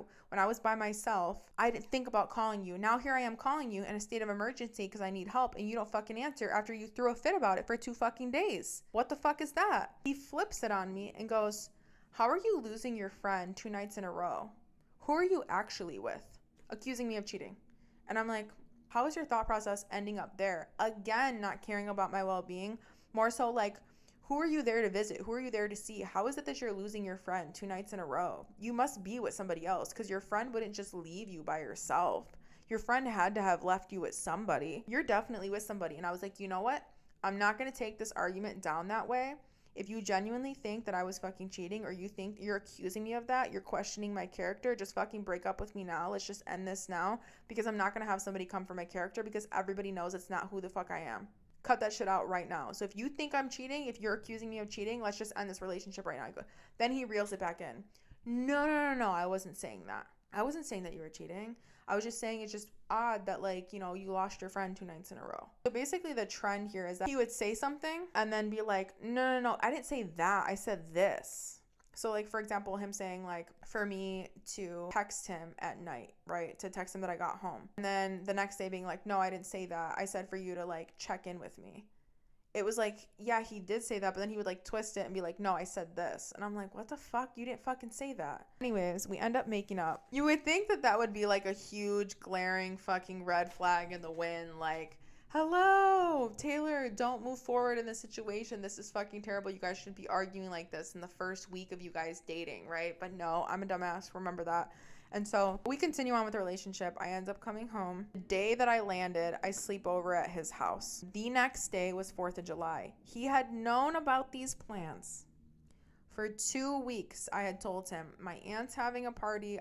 was by myself, I didn't think about calling you. Now here I am calling you in a state of emergency because I need help and you don't fucking answer after you threw a fit about it for 2 fucking days. What the fuck is that? He flips it on me and goes, how are you losing your friend 2 nights in a row? Who are you actually with? Accusing me of cheating. And I'm like, how is your thought process ending up there? Again, not caring about my well-being. More so like, who are you there to visit? Who are you there to see? How is it that you're losing your friend 2 nights in a row? You must be with somebody else because your friend wouldn't just leave you by yourself. Your friend had to have left you with somebody. You're definitely with somebody. And I was like, you know what? I'm not going to take this argument down that way. If you genuinely think that I was fucking cheating, or you think you're accusing me of that, you're questioning my character, just fucking break up with me now. Let's just end this now, because I'm not going to have somebody come for my character, because everybody knows it's not who the fuck I am. Cut that shit out right now. So if you think I'm cheating, if you're accusing me of cheating, let's just end this relationship right now. Then he reels it back in. No, I wasn't saying that. I wasn't saying that you were cheating. I was just saying it's just odd that, like, you know, you lost your friend 2 nights in a row. So basically the trend here is that he would say something and then be like, no, I didn't say that. I said this. So, like, for example, him saying, like, for me to text him at night, right? To text him that I got home. And then the next day being like, no, I didn't say that. I said for you to, like, check in with me. It was like, yeah, he did say that, but then he would, like, twist it and be like, no, I said this. And I'm like, what the fuck? You didn't fucking say that. Anyways, we end up making up. You would think that that would be, like, a huge, glaring fucking red flag in the wind. Like, hello, Taylor, don't move forward in this situation. This is fucking terrible. You guys shouldn't be arguing like this in the first week of you guys dating, right? But no, I'm a dumbass. Remember that. And so we continue on with the relationship. I end up coming home. The day that I landed, I sleep over at his house. The next day was 4th of July. He had known about these plans. For 2 weeks, I had told him, my aunt's having a party.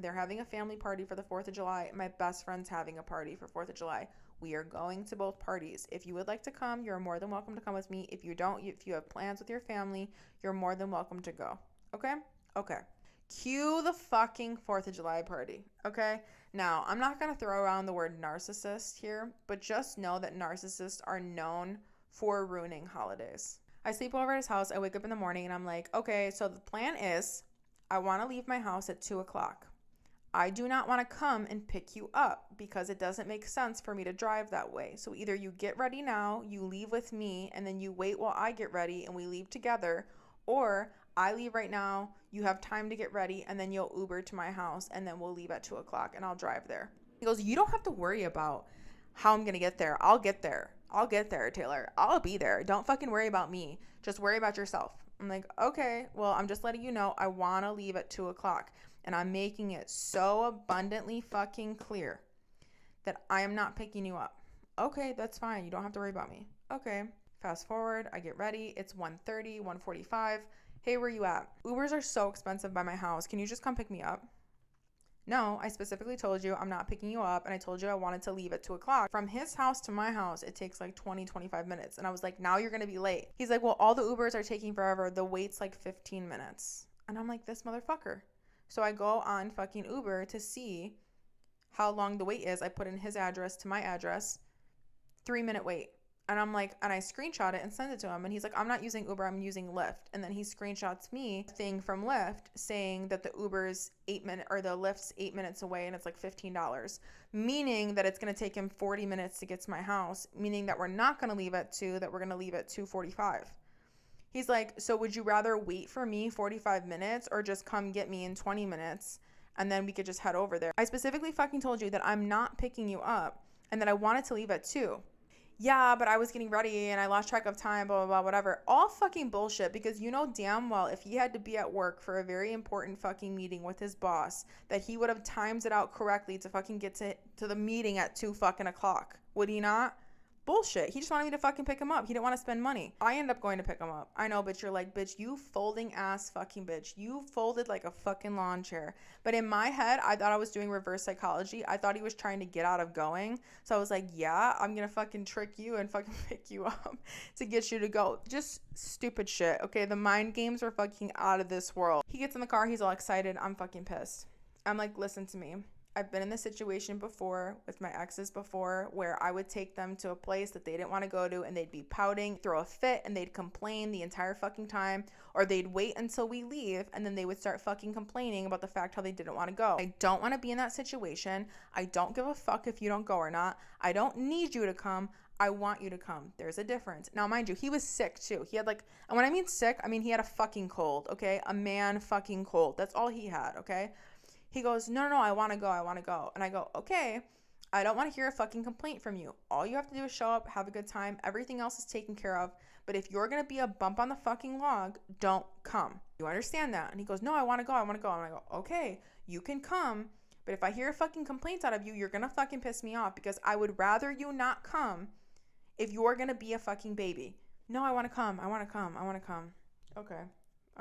They're having a family party for the 4th of July. My best friend's having a party for 4th of July. We are going to both parties. If you would like to come, you're more than welcome to come with me. If you don't, if you have plans with your family, you're more than welcome to go. Okay? Okay. Cue the fucking 4th of July party, okay? Now, I'm not going to throw around the word narcissist here, but just know that narcissists are known for ruining holidays. I sleep over at his house. I wake up in the morning and I'm like, okay, so the plan is I want to leave my house at 2 o'clock. I do not want to come and pick you up because it doesn't make sense for me to drive that way. So either you get ready now, you leave with me, and then you wait while I get ready and we leave together, or I leave right now, you have time to get ready, and then you'll Uber to my house, and then we'll leave at 2 o'clock, and I'll drive there. He goes, you don't have to worry about how I'm going to get there. I'll get there. I'll get there, Taylor. I'll be there. Don't fucking worry about me. Just worry about yourself. I'm like, okay, well, I'm just letting you know I want to leave at 2 o'clock, and I'm making it so abundantly fucking clear that I am not picking you up. Okay, that's fine. You don't have to worry about me. Okay. Fast forward. I get ready. It's 1:30, 1:45. Hey, where you at? Ubers are so expensive by my house. Can you just come pick me up? No, I specifically told you I'm not picking you up, and I told you I wanted to leave at 2 o'clock. From his house to my house, it takes like 25 minutes. And I was like, now you're going to be late. He's like, well, all the Ubers are taking forever. The wait's like 15 minutes. And I'm like, this motherfucker. So I go on fucking Uber to see how long the wait is. I put in his address to my address, 3-minute wait. And I'm like, and I screenshot it and send it to him. And he's like, I'm not using Uber, I'm using Lyft. And then he screenshots me a thing from Lyft saying that the Uber's 8 minutes, or the Lyft's 8 minutes away, and it's like $15. Meaning that it's going to take him 40 minutes to get to my house. Meaning that we're not going to leave at 2, that we're going to leave at 2:45. He's like, so would you rather wait for me 45 minutes or just come get me in 20 minutes and then we could just head over there? I specifically fucking told you that I'm not picking you up and that I wanted to leave at 2. Yeah, but I was getting ready and I lost track of time, blah, blah, blah, whatever. All fucking bullshit, because you know damn well if he had to be at work for a very important fucking meeting with his boss, that he would have timed it out correctly to fucking get to the meeting at 2 fucking o'clock. Would he not? Bullshit. He just wanted me to fucking pick him up. He didn't want to spend money. I end up going to pick him up. I know, bitch. You're like, bitch, you folding ass fucking bitch. You folded like a fucking lawn chair. But in my head, I thought I was doing reverse psychology. I thought he was trying to get out of going. So I was like, yeah, I'm going to fucking trick you and fucking pick you up to get you to go. Just stupid shit. Okay. The mind games were fucking out of this world. He gets in the car. He's all excited. I'm fucking pissed. I'm like, listen to me. I've been in this situation before with my exes before where I would take them to a place that they didn't want to go to and they'd be pouting, throw a fit, and they'd complain the entire fucking time, or they'd wait until we leave and then they would start fucking complaining about the fact how they didn't want to go. I don't want to be in that situation. I don't give a fuck if you don't go or not. I don't need you to come. I want you to come. There's a difference. Now, mind you, he was sick too. He had and when I mean sick, I mean he had a fucking cold, okay? A man fucking cold. That's all he had, okay? He goes, no, I want to go. And I go, okay, I don't want to hear a fucking complaint from you. All you have to do is show up, have a good time. Everything else is taken care of. But if you're going to be a bump on the fucking log, don't come. You understand that? And he goes, no, I want to go. And I go, okay, you can come. But if I hear fucking complaints out of you, you're going to fucking piss me off, because I would rather you not come if you're going to be a fucking baby. No, I want to come. I want to come. I want to come. Okay.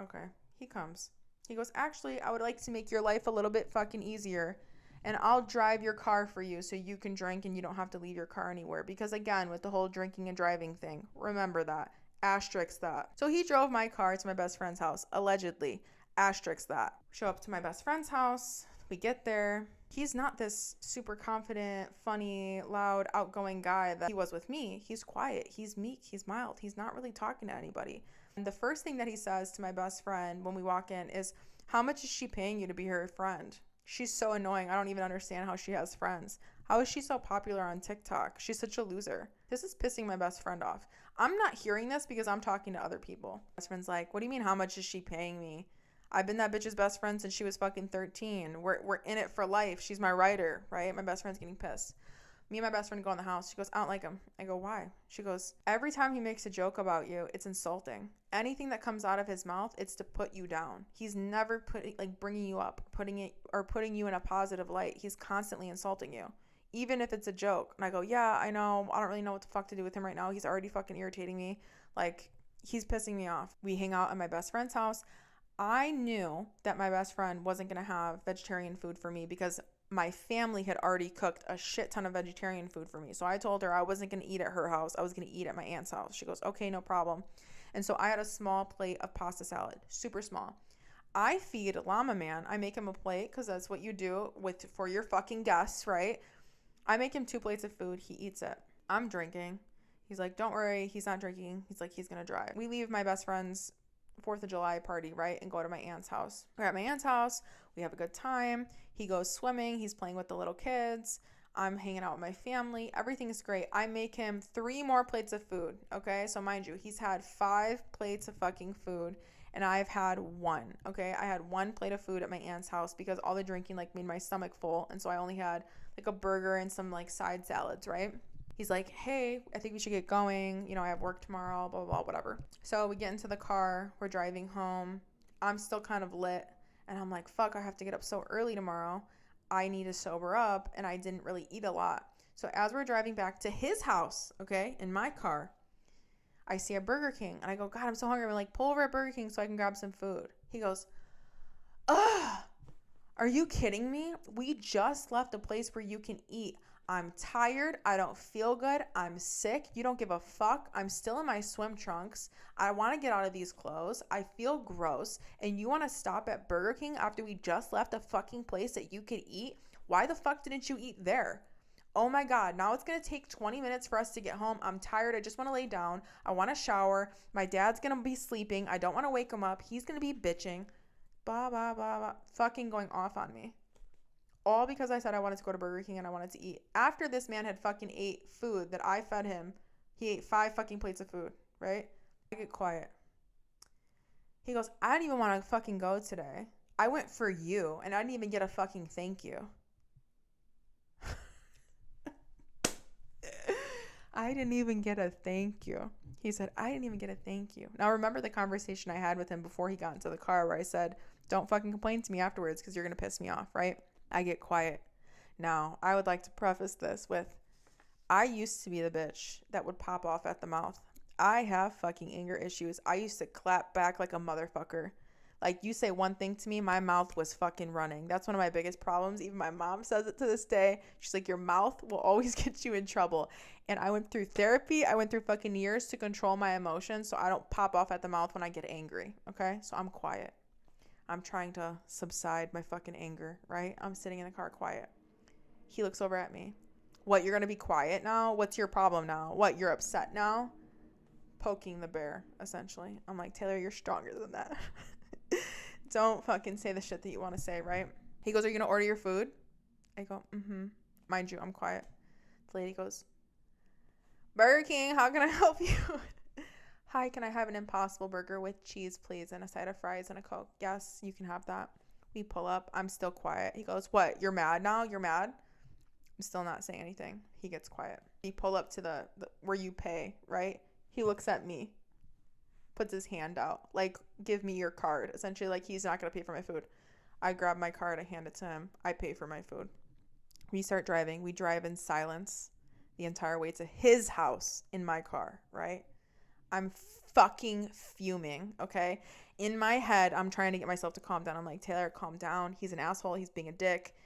Okay. He comes. He goes, actually, I would like to make your life a little bit fucking easier. And I'll drive your car for you so you can drink and you don't have to leave your car anywhere. Because again, with the whole drinking and driving thing, remember that. Asterisk that. So he drove my car to my best friend's house, allegedly. Asterisk that. Show up to my best friend's house. We get there. He's not this super confident, funny, loud, outgoing guy that he was with me. He's quiet. He's meek. He's mild. He's not really talking to anybody. And the first thing that he says to my best friend when we walk in is, how much is she paying you to be her friend? She's so annoying. I don't even understand how she has friends. How is she so popular on TikTok? She's such a loser. This is pissing my best friend off. I'm not hearing this because I'm talking to other people. My best friend's like, what do you mean, how much is she paying me? I've been that bitch's best friend since she was fucking 13. We're in it for life. She's my writer, right? My best friend's getting pissed. Me and my best friend go in the house. She goes, I don't like him. I go, why? She goes, every time he makes a joke about you, it's insulting. Anything that comes out of his mouth, it's to put you down. He's never bringing you up, putting you in a positive light. He's constantly insulting you, even if it's a joke. And I go, yeah, I know. I don't really know what the fuck to do with him right now. He's already fucking irritating me. Like, he's pissing me off. We hang out at my best friend's house. I knew that my best friend wasn't going to have vegetarian food for me because my family had already cooked a shit ton of vegetarian food for me. So I told her I wasn't going to eat at her house. I was going to eat at my aunt's house. She goes, okay, no problem. And so I had a small plate of pasta salad, super small. I feed Llama Man. I make him a plate because that's what you do for your fucking guests, right? I make him 2 plates of food. He eats it. I'm drinking. He's like, don't worry. He's not drinking. He's like, he's going to drive. We leave my best friend's 4th of July party, right? And go to my aunt's house. We're at my aunt's house. We have a good time. He goes swimming. He's playing with the little kids. I'm hanging out with my family. Everything is great. I make him 3 more plates of food. Okay. So mind you, he's had 5 plates of fucking food and I've had 1. Okay. I had 1 plate of food at my aunt's house because all the drinking made my stomach full. And so I only had a burger and some side salads, right? He's like, hey, I think we should get going. I have work tomorrow, blah, blah, blah, whatever. So we get into the car. We're driving home. I'm still kind of lit. And I'm like, fuck, I have to get up so early tomorrow. I need to sober up. And I didn't really eat a lot. So as we're driving back to his house, okay, in my car, I see a Burger King. And I go, God, I'm so hungry. I'm like, pull over at Burger King so I can grab some food. He goes, ugh, are you kidding me? We just left a place where you can eat. I'm tired. I don't feel good. I'm sick. You don't give a fuck. I'm still in my swim trunks. I want to get out of these clothes. I feel gross. And you want to stop at Burger King after we just left a fucking place that you could eat? Why the fuck didn't you eat there? Oh my God. Now it's going to take 20 minutes for us to get home. I'm tired. I just want to lay down. I want to shower. My dad's going to be sleeping. I don't want to wake him up. He's going to be bitching. Blah, blah, blah, blah. Fucking going off on me. All because I said I wanted to go to Burger King and I wanted to eat. After this man had fucking ate food that I fed him, he ate 5 fucking plates of food, right? I get quiet. He goes, I didn't even want to fucking go today. I went for you and I didn't even get a fucking thank you. I didn't even get a thank you. He said, I didn't even get a thank you. Now remember the conversation I had with him before he got into the car where I said, don't fucking complain to me afterwards because you're going to piss me off, right? I get quiet. Now, I would like to preface this with, I used to be the bitch that would pop off at the mouth. I have fucking anger issues. I used to clap back like a motherfucker. Like, you say one thing to me, my mouth was fucking running. That's one of my biggest problems. Even my mom says it to this day. She's like, your mouth will always get you in trouble. And I went through therapy. I went through fucking years to control my emotions so I don't pop off at the mouth when I get angry. Okay? So I'm quiet. I'm trying to subside my fucking anger, right? I'm sitting in the car quiet. He looks over at me. What, you're going to be quiet now? What's your problem now? What, you're upset now? Poking the bear, essentially. I'm like, Taylor, you're stronger than that. Don't fucking say the shit that you want to say, right? He goes, are you going to order your food? I go, mm-hmm. Mind you, I'm quiet. The lady goes, Burger King, how can I help you? Hi, can I have an Impossible Burger with cheese, please, and a side of fries and a Coke? Yes, you can have that. We pull up. I'm still quiet. He goes, what, you're mad now? You're mad? I'm still not saying anything. He gets quiet. We pull up to the where you pay, right? He looks at me, puts his hand out, like, give me your card. Essentially, like, he's not going to pay for my food. I grab my card. I hand it to him. I pay for my food. We start driving. We drive in silence the entire way to his house in my car, right? I'm fucking fuming, okay? In my head, I'm trying to get myself to calm down. I'm like, Taylor, calm down. He's an asshole. He's being a dick.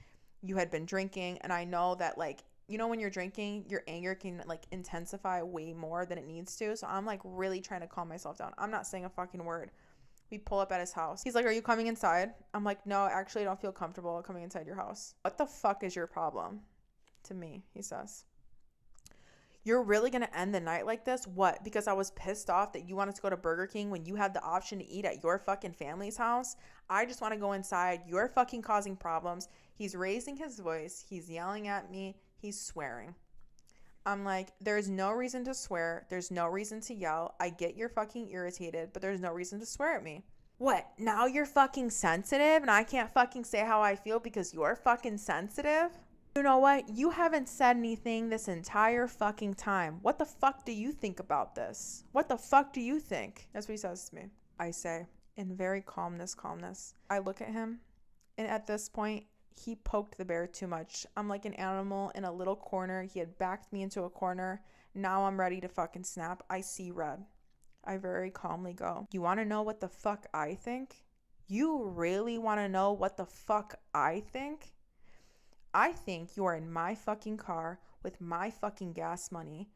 You had been drinking. And I know that, like, you know, when you're drinking, your anger can, like, intensify way more than it needs to. So I'm, like, really trying to calm myself down. I'm not saying a fucking word. We pull up at his house. He's like, are you coming inside? I'm like, no, actually, I don't feel comfortable coming inside your house. What the fuck is your problem? To me, he says. You're really going to end the night like this? What? Because I was pissed off that you wanted to go to Burger King when you had the option to eat at your fucking family's house? I just want to go inside. You're fucking causing problems. He's raising his voice. He's yelling at me. He's swearing. I'm like, there's no reason to swear. There's no reason to yell. I get you're fucking irritated, but there's no reason to swear at me. What? Now you're fucking sensitive and I can't fucking say how I feel because you're fucking sensitive? You know what? You haven't said anything this entire fucking time. What the fuck do you think about this? What the fuck do you think? That's what he says to me. I say, in very calmness. I look at him, and at this point, he poked the bear too much. I'm like an animal in a little corner. He had backed me into a corner. Now I'm ready to fucking snap. I see red. I very calmly go, you want to know what the fuck I think? You really want to know what the fuck I think? I think you are in my fucking car with my fucking gas money,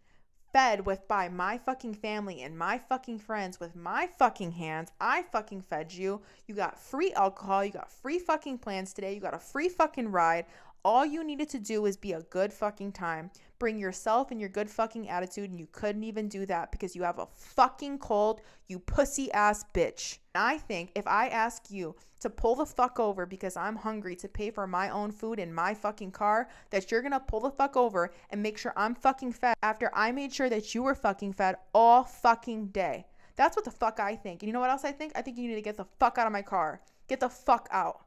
fed with by my fucking family and my fucking friends with my fucking hands. I fucking fed you. You got free alcohol. You got free fucking plans today. You got a free fucking ride. All you needed to do was be a good fucking time. Bring yourself and your good fucking attitude, and you couldn't even do that because you have a fucking cold, you pussy ass bitch. I think if I ask you to pull the fuck over because I'm hungry to pay for my own food in my fucking car, that you're gonna pull the fuck over and make sure I'm fucking fed after I made sure that you were fucking fed all fucking day. That's what the fuck I think. And you know what else I think? I think you need to get the fuck out of my car. Get the fuck out.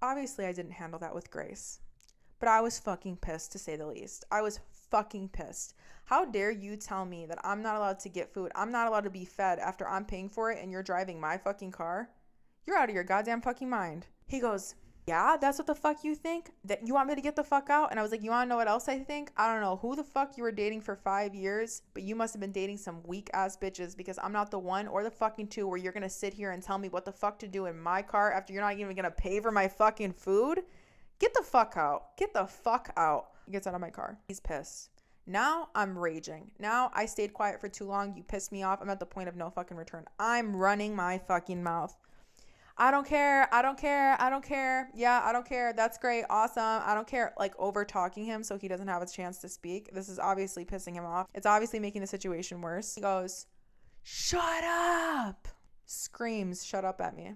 Obviously, I didn't handle that with grace, but I was fucking pissed, to say the least. I was fucking pissed. How dare you tell me that I'm not allowed to get food? I'm not allowed to be fed after I'm paying for it and you're driving my fucking car? You're out of your goddamn fucking mind. He goes, yeah, that's what the fuck you think? That you want me to get the fuck out? And I was like, you want to know what else I think? I don't know who the fuck you were dating for 5 years, but you must have been dating some weak ass bitches because I'm not the one or the fucking two where you're going to sit here and tell me what the fuck to do in my car after you're not even going to pay for my fucking food. Get the fuck out. Get the fuck out. He gets out of my car. He's pissed. Now I'm raging. Now I stayed quiet for too long. You pissed me off. I'm at the point of no fucking return. I'm running my fucking mouth. I don't care. I don't care. I don't care. Yeah, I don't care. That's great. Awesome. I don't care. Like over talking him so he doesn't have a chance to speak. This is obviously pissing him off. It's obviously making the situation worse. He goes, shut up. Screams, shut up at me.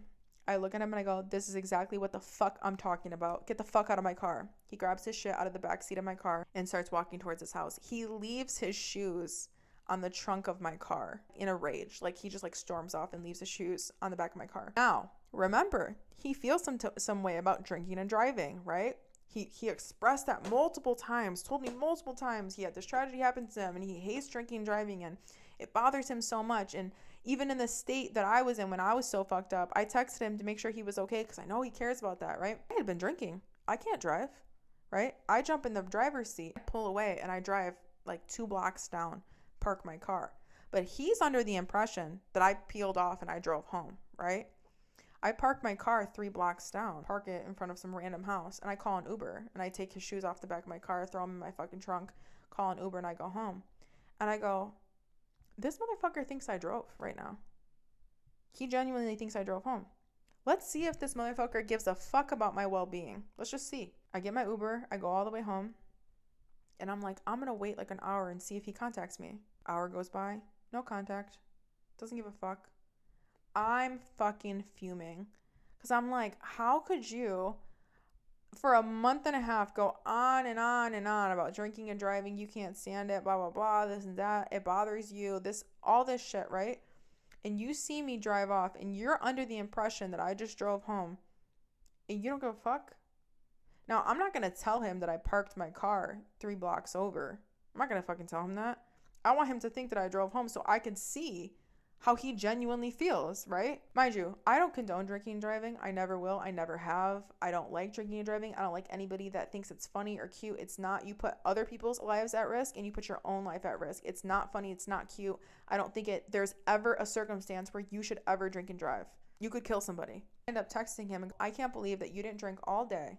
I look at him and I go, this is exactly what the fuck I'm talking about. Get the fuck out of my car. He grabs his shit out of the back seat of my car and starts walking towards his house. He leaves his shoes on the trunk of my car in a rage. Like he just like storms off and leaves his shoes on the back of my car. Now, remember, he feels some way about drinking and driving, right? He expressed that multiple times, told me multiple times he had this tragedy happen to him and he hates drinking and driving and it bothers him so much. And even in the state that I was in when I was so fucked up, I texted him to make sure he was okay because I know he cares about that, right? I had been drinking. I can't drive, right? I jump in the driver's seat, pull away, and I drive like 2 blocks down, park my car. But he's under the impression that I peeled off and I drove home, right? I park my car 3 blocks down, park it in front of some random house, and I call an Uber, and I take his shoes off the back of my car, throw them in my fucking trunk, call an Uber, and I go home. And I go, this motherfucker thinks I drove right now. He genuinely thinks I drove home. Let's see if this motherfucker gives a fuck about my well-being. Let's just see. I get my Uber, I go all the way home, and I'm like, I'm gonna wait like an hour and see if he contacts me. Hour goes by, no contact, doesn't give a fuck. I'm fucking fuming because I'm like, how could you for a month and a half go on and on and on about drinking and driving? You can't stand it, blah blah blah, this and that, it bothers you, this, all this shit, right? And you see me drive off and you're under the impression that I just drove home and you don't give a fuck. Now, I'm not gonna tell him that I parked my car 3 blocks over. I'm not gonna fucking tell him that. I want him to think that I drove home so I can see how he genuinely feels, right? Mind you, I don't condone drinking and driving. I never will. I never have. I don't like drinking and driving. I don't like anybody that thinks it's funny or cute. It's not. You put other people's lives at risk and you put your own life at risk. It's not funny. It's not cute. I don't think there's ever a circumstance where you should ever drink and drive. You could kill somebody. I end up texting him and I can't believe that you didn't drink all day.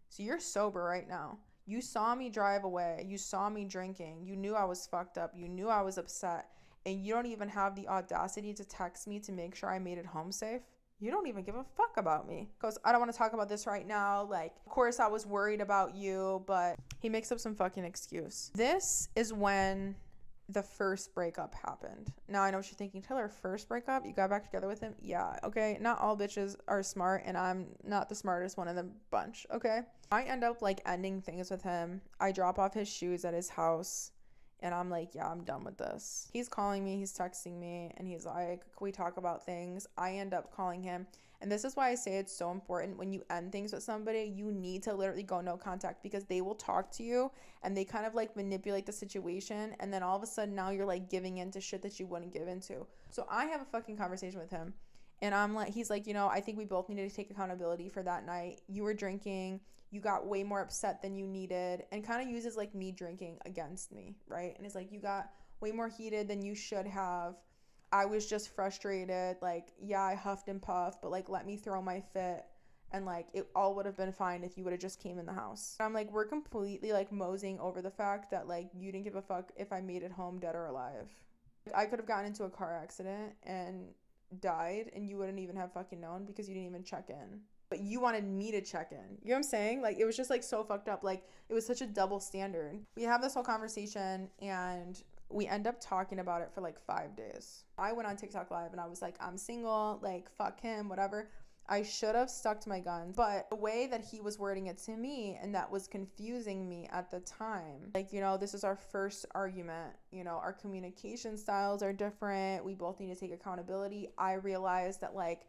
So you're sober right now. You saw me drive away. You saw me drinking. You knew I was fucked up. You knew I was upset. And you don't even have the audacity to text me to make sure I made it home safe. You don't even give a fuck about me. Because I don't want to talk about this right now. Like, of course I was worried about you, but he makes up some fucking excuse. This is when the first breakup happened. Now I know what you're thinking, Taylor, first breakup? You got back together with him? Yeah, okay. Not all bitches are smart, and I'm not the smartest one in the bunch, okay? I end up like ending things with him. I drop off his shoes at his house. And I'm like, yeah, I'm done with this. He's calling me, he's texting me, and he's like, can we talk about things? I end up calling him. And this is why I say it's so important when you end things with somebody, you need to literally go no contact, because they will talk to you and they kind of like manipulate the situation. And then all of a sudden now you're like giving into shit that you wouldn't give into. So I have a fucking conversation with him. And I'm like, he's like, I think we both needed to take accountability for that night. You were drinking. You got way more upset than you needed, and kind of uses like me drinking against me, right? And it's like, you got way more heated than you should have. I was just frustrated. Like, yeah, I huffed and puffed, but like, let me throw my fit. And like, it all would have been fine if you would have just came in the house. I'm like, we're completely like moseying over the fact that like, you didn't give a fuck if I made it home dead or alive. I could have gotten into a car accident and died, and you wouldn't even have fucking known because you didn't even check in. But you wanted me to check in. You know what I'm saying? Like, it was just like so fucked up. Like, it was such a double standard. We have this whole conversation and we end up talking about it for like 5 days. I went on TikTok live and I was like, I'm single, like, fuck him, whatever. I should have stuck to my guns. But the way that he was wording it to me, and that was confusing me at the time. Like, this is our first argument. Our communication styles are different. We both need to take accountability. I realized that like,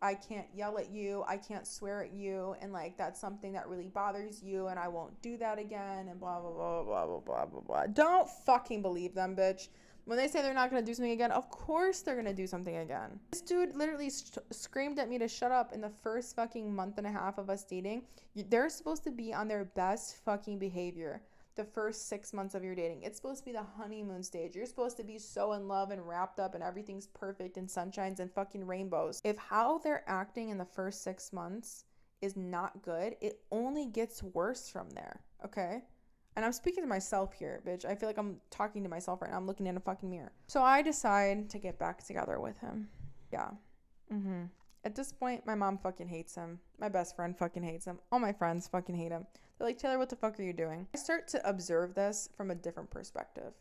I can't yell at you, I can't swear at you, and like, that's something that really bothers you, and I won't do that again, and blah blah blah blah blah blah blah blah. Don't fucking believe them, bitch. When they say they're not gonna do something again, of course they're gonna do something again. This dude literally screamed at me to shut up in the first fucking month and a half of us dating. They're supposed to be on their best fucking behavior the first 6 months of your dating. It's supposed to be the honeymoon stage. You're supposed to be so in love and wrapped up and everything's perfect and sunshines and fucking rainbows. If how they're acting in the first 6 months is not good, it only gets worse from there, okay? And I'm speaking to myself here, bitch. I feel like I'm talking to myself right now. I'm looking in a fucking mirror. So I decide to get back together with him. Yeah. At this point, my mom fucking hates him. My best friend fucking hates him. All my friends fucking hate him. They're like, Taylor, what the fuck are you doing? I start to observe this from a different perspective.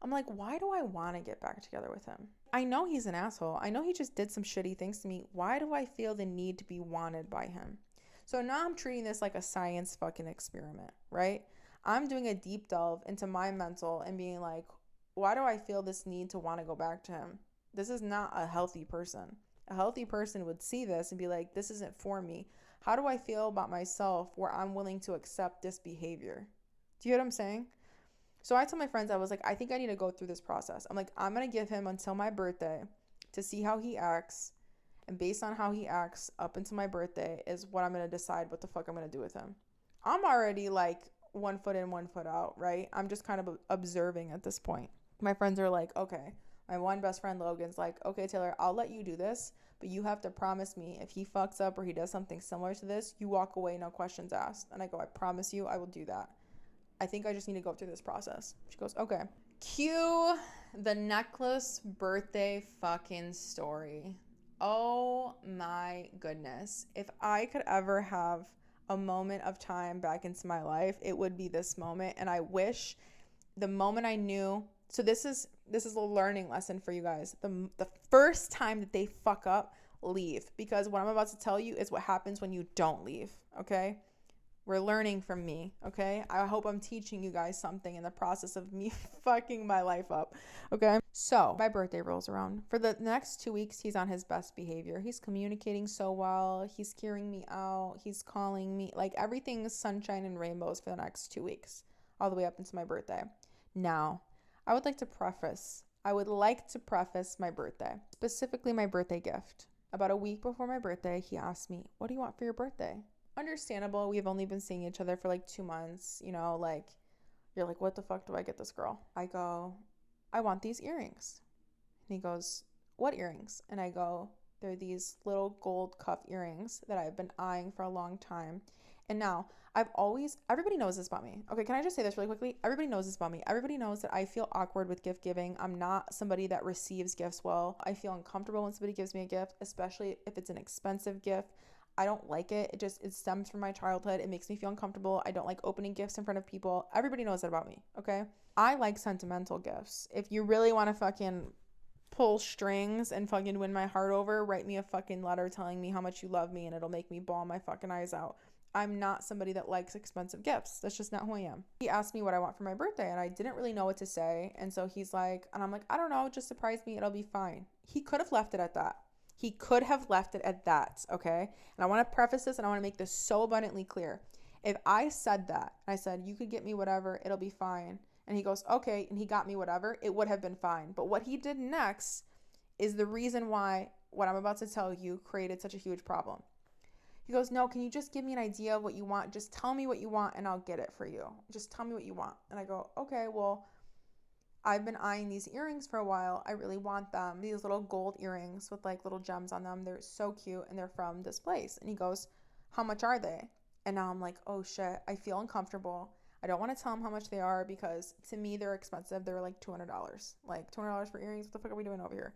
I'm like, why do I want to get back together with him? I know he's an asshole. I know he just did some shitty things to me. Why do I feel the need to be wanted by him? So now I'm treating this like a science fucking experiment, right? I'm doing a deep delve into my mental and being like, why do I feel this need to want to go back to him? This is not a healthy person. A healthy person would see this and be like, this isn't for me. How do I feel about myself where I'm willing to accept this behavior? Do you get what I'm saying? So I told my friends, I was like, I think I need to go through this process. I'm like, I'm going to give him until my birthday to see how he acts. And based on how he acts up until my birthday is what I'm going to decide what the fuck I'm going to do with him. I'm already like 1 foot in, 1 foot out, right? I'm just kind of observing at this point. My friends are like, okay. My one best friend, Logan's like, okay, Taylor, I'll let you do this, but you have to promise me if he fucks up or he does something similar to this, you walk away, no questions asked. And I go, I promise you, I will do that. I think I just need to go through this process. She goes, okay. Cue the necklace birthday fucking story. Oh my goodness. If I could ever have a moment of time back into my life, it would be this moment. And I wish the moment I knew. So this is a learning lesson for you guys. The first time that they fuck up, leave. Because what I'm about to tell you is what happens when you don't leave, okay? We're learning from me, okay? I hope I'm teaching you guys something in the process of me fucking my life up, okay? So my birthday rolls around. For the next 2 weeks, he's on his best behavior. He's communicating so well. He's hearing me out. He's calling me. Like, everything's sunshine and rainbows for the next 2 weeks, all the way up into my birthday. Now, I would like to preface, I would like to preface my birthday, specifically my birthday gift. About a week before my birthday, he asked me, what do you want for your birthday? Understandable. We've only been seeing each other for like 2 months, you know, like, you're like, what the fuck do I get this girl? I go, I want these earrings. And he goes, what earrings? And I go, they're these little gold cuff earrings that I've been eyeing for a long time. And now everybody knows this about me. Okay, can I just say this really quickly? Everybody knows this about me. Everybody knows that I feel awkward with gift giving. I'm not somebody that receives gifts well. I feel uncomfortable when somebody gives me a gift, especially if it's an expensive gift. I don't like it. It stems from my childhood. It makes me feel uncomfortable. I don't like opening gifts in front of people. Everybody knows that about me, okay? I like sentimental gifts. If you really want to fucking pull strings and fucking win my heart over, write me a fucking letter telling me how much you love me and it'll make me bawl my fucking eyes out. I'm not somebody that likes expensive gifts. That's just not who I am. He asked me what I want for my birthday and I didn't really know what to say. And so he's like, and I'm like, I don't know, just surprise me. It'll be fine. He could have left it at that. He could have left it at that, okay? And I want to preface this and I want to make this so abundantly clear. If I said that, I said, you could get me whatever, it'll be fine. And he goes, okay, and he got me whatever, it would have been fine. But what he did next is the reason why what I'm about to tell you created such a huge problem. He goes, no, can you just give me an idea of what you want? Just tell me what you want and I'll get it for you. Just tell me what you want. And I go, okay, well, I've been eyeing these earrings for a while. I really want them. These little gold earrings with like little gems on them. They're so cute and they're from this place. And he goes, how much are they? And now I'm like, oh shit, I feel uncomfortable. I don't want to tell him how much they are because to me they're expensive. They're like $200. Like $200 for earrings. What the fuck are we doing over here?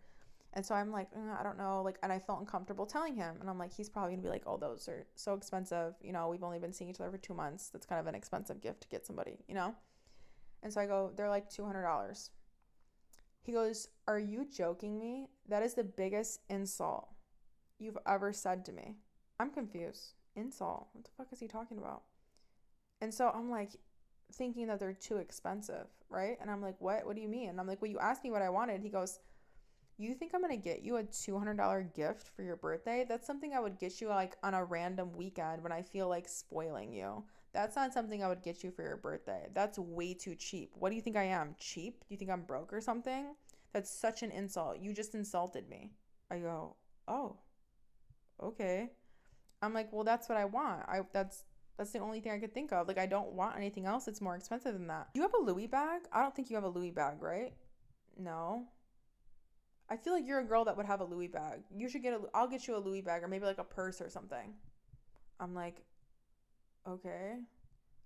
And so I'm like, I don't know. Like, and I felt uncomfortable telling him. And I'm like, he's probably gonna be like, oh, those are so expensive. You know, we've only been seeing each other for 2 months. That's kind of an expensive gift to get somebody, you know? And so I go, they're like $200. He goes, are you joking me? That is the biggest insult you've ever said to me. I'm confused. Insult? What the fuck is he talking about? And so I'm like thinking that they're too expensive, right? And I'm like, what? What do you mean? And I'm like, well, you asked me what I wanted. He goes, you think I'm going to get you a $200 gift for your birthday? That's something I would get you like on a random weekend when I feel like spoiling you. That's not something I would get you for your birthday. That's way too cheap. What do you think I am? Cheap? Do you think I'm broke or something? That's such an insult. You just insulted me. I go, oh, okay. I'm like, well, that's what I want. That's the only thing I could think of. Like, I don't want anything else that's more expensive than that. You have a Louis bag? I don't think you have a Louis bag, right? No. I feel like you're a girl that would have a Louis bag. You should I'll get you a Louis bag or maybe like a purse or something. I'm like, okay.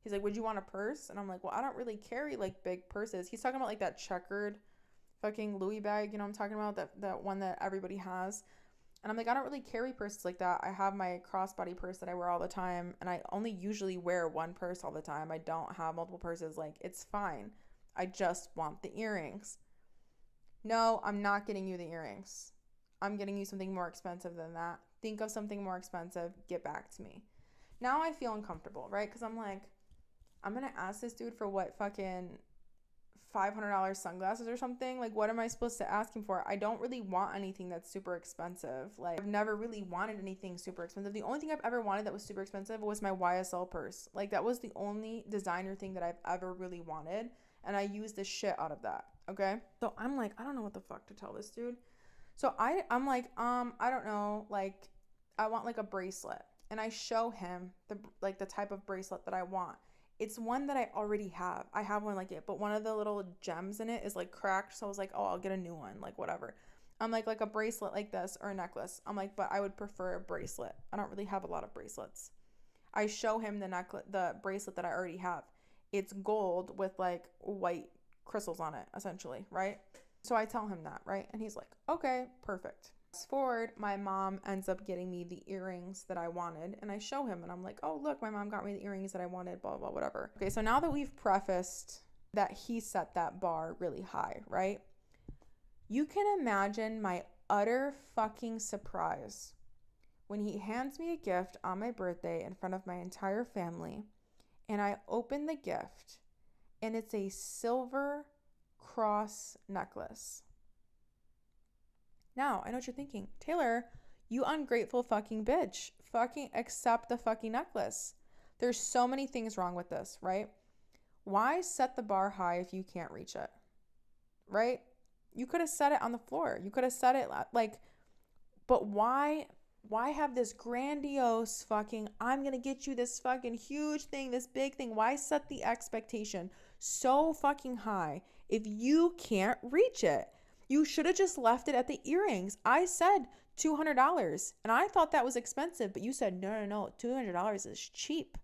He's like, would you want a purse? And I'm like, well, I don't really carry like big purses. He's talking about like that checkered fucking Louis bag. You know what I'm talking about? That one that everybody has. And I'm like, I don't really carry purses like that. I have my crossbody purse that I wear all the time. And I only usually wear one purse all the time. I don't have multiple purses. Like, it's fine. I just want the earrings. No, I'm not getting you the earrings. I'm getting you something more expensive than that. Think of something more expensive. Get back to me. Now I feel uncomfortable, right? Because I'm like, I'm going to ask this dude for what, fucking $500 sunglasses or something? Like, what am I supposed to ask him for? I don't really want anything that's super expensive. Like, I've never really wanted anything super expensive. The only thing I've ever wanted that was super expensive was my YSL purse. Like, that was the only designer thing that I've ever really wanted. And I used the shit out of that. Okay. So I'm like, I don't know what the fuck to tell this dude. So I'm like, I don't know. Like, I want like a bracelet. And I show him the type of bracelet that I want. It's one that I already have. I have one like it, but one of the little gems in it is like cracked. So I was like, oh, I'll get a new one. Like, whatever. I'm like a bracelet like this or a necklace. I'm like, but I would prefer a bracelet. I don't really have a lot of bracelets. I show him the bracelet that I already have. It's gold with like white crystals on it, essentially, right? So I tell him that, right? And he's like, okay, perfect. Fast forward, my mom ends up getting me the earrings that I wanted, and I show him, and I'm like, oh, look, my mom got me the earrings that I wanted, blah, blah, whatever. Okay, so now that we've prefaced that he set that bar really high, right? You can imagine my utter fucking surprise when he hands me a gift on my birthday in front of my entire family, and I open the gift, and it's a silver cross necklace. Now, I know what you're thinking. Taylor, you ungrateful fucking bitch. Fucking accept the fucking necklace. There's so many things wrong with this, right? Why set the bar high if you can't reach it? Right? You could have said it on the floor. You could have said it like, but why have this grandiose fucking, I'm going to get you this fucking huge thing, this big thing? Why set the expectation so fucking high if you can't reach it? You should have just left it at the earrings. I said $200 and I thought that was expensive, but you said, no, $200 is cheap.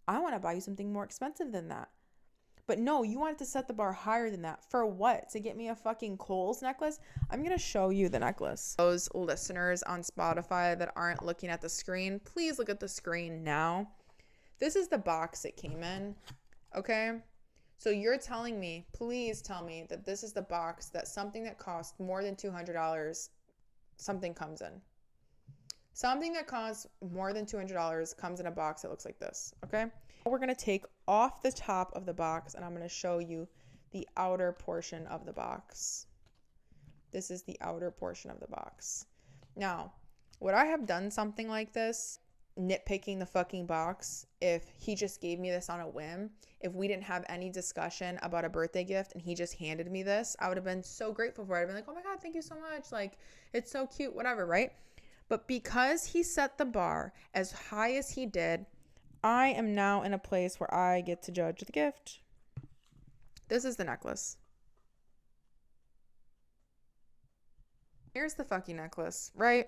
I want to buy you something more expensive than that. But no, you wanted to set the bar higher than that. For what? To get me a fucking Kohl's necklace? I'm going to show you the necklace. Those listeners on Spotify that aren't looking at the screen, please look at the screen now. This is the box it came in, okay? So you're telling me, please tell me that this is the box that something that costs more than $200, something comes in. Something that costs more than $200 comes in a box that looks like this, okay? We're going to take off the top of the box and I'm going to show you the outer portion of the box. This is the outer portion of the box. Now, would I have done something like this, nitpicking the fucking box, if he just gave me this on a whim? If we didn't have any discussion about a birthday gift and he just handed me this, I would have been so grateful for it. I'd been like, oh my God, thank you so much. Like, it's so cute, whatever, right? But because he set the bar as high as he did, I am now in a place where I get to judge the gift. This is the necklace. Here's the fucking necklace, right?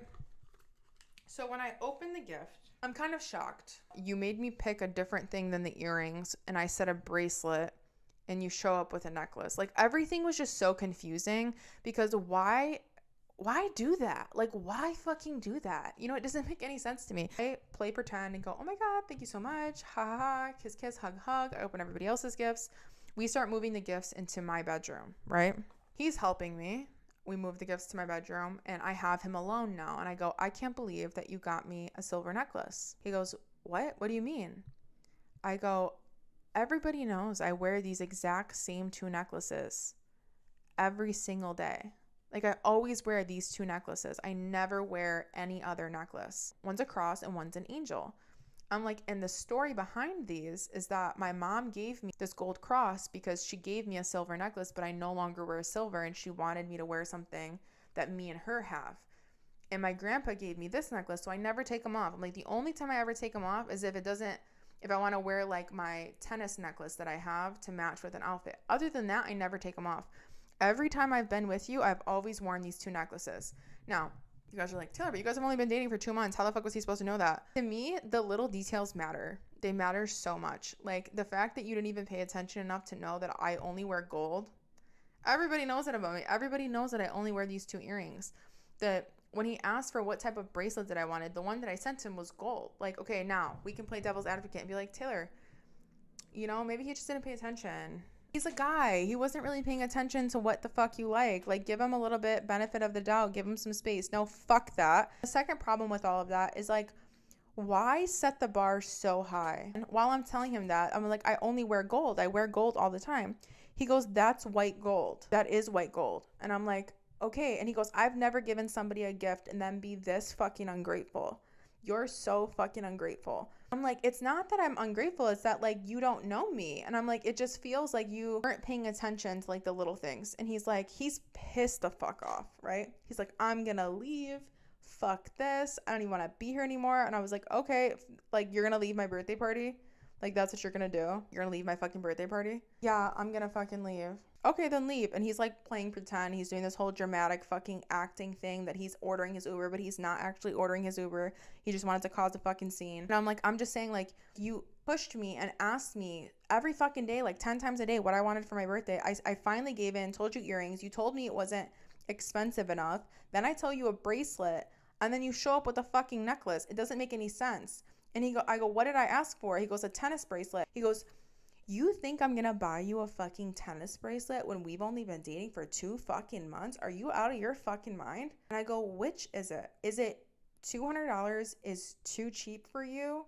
So when I open the gift, I'm kind of shocked. You made me pick a different thing than the earrings, and I said a bracelet, and you show up with a necklace. Like, everything was just so confusing because why do that? Like, why fucking do that? You know, it doesn't make any sense to me. I play pretend and go, oh my God, thank you so much. Ha ha ha, kiss, kiss, hug, hug. I open everybody else's gifts. We start moving the gifts into my bedroom, right? He's helping me. We move the gifts to my bedroom and I have him alone now. And I go, I can't believe that you got me a silver necklace. He goes, what? What do you mean? I go, everybody knows I wear these exact same 2 necklaces every single day. Like, I always wear these 2 necklaces. I never wear any other necklace. One's a cross and one's an angel. I'm like, and the story behind these is that my mom gave me this gold cross because she gave me a silver necklace, but I no longer wear silver and she wanted me to wear something that me and her have. And my grandpa gave me this necklace, so I never take them off. I'm like, the only time I ever take them off is if I want to wear like my tennis necklace that I have to match with an outfit. Other than that, I never take them off. Every time I've been with you, I've always worn these 2 necklaces. Now, you guys are like, Taylor, but you guys have only been dating for 2 months. How the fuck was he supposed to know that? To me, the little details matter. They matter so much. Like, the fact that you didn't even pay attention enough to know that I only wear gold. Everybody knows that about me. Everybody knows that I only wear these 2 earrings. That when he asked for what type of bracelet that I wanted, the one that I sent him was gold. Like, okay, now we can play devil's advocate and be like, Taylor, you know, maybe he just didn't pay attention. He's a guy. He wasn't really paying attention to what the fuck you like. Like, give him a little bit benefit of the doubt. Give him some space. No, fuck that. The second problem with all of that is, like, why set the bar so high? And while I'm telling him that, I'm like, I only wear gold. I wear gold all the time. He goes, that's white gold. That is white gold. And I'm like, okay. And he goes, I've never given somebody a gift and then be this fucking ungrateful. You're so fucking ungrateful. I'm like, it's not that I'm ungrateful. It's that, like, you don't know me. And I'm like, it just feels like you aren't paying attention to, like, the little things. And he's like, he's pissed the fuck off, right? He's like, I'm gonna leave. Fuck this. I don't even want to be here anymore. And I was like, okay, like, you're gonna leave my birthday party? Like, that's what you're gonna do? You're gonna leave my fucking birthday party? Yeah, I'm gonna fucking leave. Okay, then leave. And he's like playing pretend. He's doing this whole dramatic fucking acting thing that he's ordering his Uber, but he's not actually ordering his Uber. He just wanted to cause a fucking scene. And I'm like, I'm just saying, like, you pushed me and asked me every fucking day, like 10 times a day, what I wanted for my birthday. I finally gave in, told you earrings. You told me it wasn't expensive enough. Then I tell you a bracelet, and then you show up with a fucking necklace. It doesn't make any sense. And I go, what did I ask for? He goes, a tennis bracelet. He goes, you think I'm gonna buy you a fucking tennis bracelet when we've only been dating for 2 fucking months? Are you out of your fucking mind? And I go, which is it? Is it $200 is too cheap for you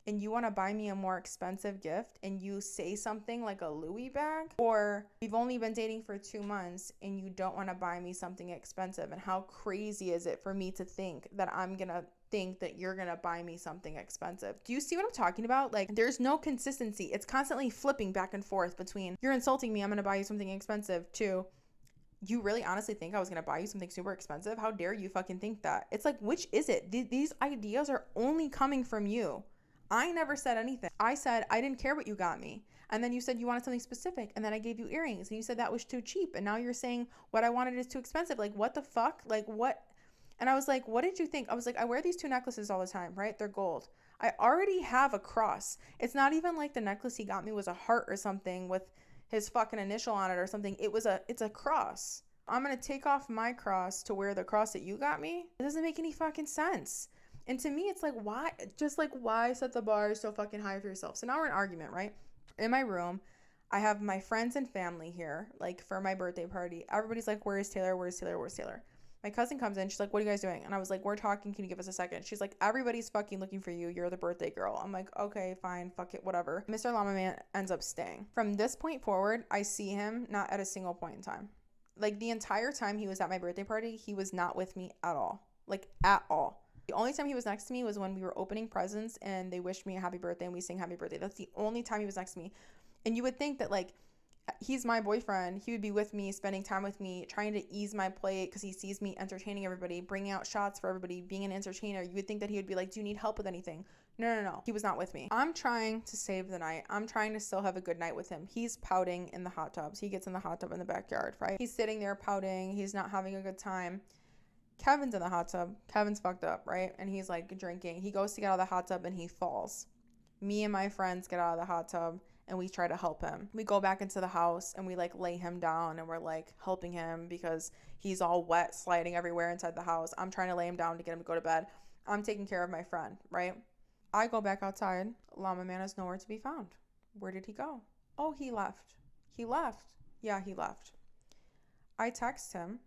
and you want to buy me a more expensive gift and you say something like a Louis bag? Or we've only been dating for 2 months and you don't want to buy me something expensive? And how crazy is it for me to think that I'm gonna think that you're gonna buy me something expensive? Do you see what I'm talking about? Like, there's no consistency. It's constantly flipping back and forth between, you're insulting me, I'm gonna buy you something expensive, to, You really honestly think I was going to buy you something super expensive? How dare you fucking think that? It's like, which is it? These ideas are only coming from you. I never said anything. I said I didn't care what you got me. And then you said you wanted something specific. And then I gave you earrings. And you said that was too cheap. And now you're saying what I wanted is too expensive. Like, what the fuck? Like, what? And I was like, what did you think? I was like, I wear these 2 necklaces all the time, right? They're gold. I already have a cross. It's not even like the necklace he got me was a heart or something with his fucking initial on it or something. It's a cross. I'm going to take off my cross to wear the cross that you got me? It doesn't make any fucking sense. And to me, it's like, why? Just like, why set the bar so fucking high for yourself? So now we're in an argument, right? In my room, I have my friends and family here, like for my birthday party. Everybody's like, where's Taylor? Where's Taylor? Where's Taylor? My cousin comes in. She's like, what are you guys doing? And I was like, we're talking. Can you give us a second? She's like, everybody's fucking looking for you. You're the birthday girl. I'm like, okay, fine. Fuck it. Whatever. Mr. Llama Man ends up staying. From this point forward, I see him not at a single point in time. Like the entire time he was at my birthday party, he was not with me at all. Like at all. The only time he was next to me was when we were opening presents and they wished me a happy birthday and we sang happy birthday. That's the only time he was next to me. And you would think that like, he's my boyfriend. He would be with me, spending time with me, trying to ease my plate because he sees me entertaining everybody, bringing out shots for everybody, being an entertainer. You would think that he would be like, do you need help with anything? No. He was not with me. I'm trying to save the night. I'm trying to still have a good night with him. He's pouting in the hot tubs. He gets in the hot tub in the backyard, right? He's sitting there pouting. He's not having a good time. Kevin's in the hot tub. Kevin's fucked up, right? And he's like drinking. He goes to get out of the hot tub and he falls. Me and my friends get out of the hot tub and we try to help him. We go back into the house and we like lay him down and we're like helping him because he's all wet, sliding everywhere inside the house. I'm trying to lay him down to get him to go to bed. I'm taking care of my friend, right? I go back outside. Llama Man is nowhere to be found. Where did he go? Oh, he left. He left. Yeah, he left. I text him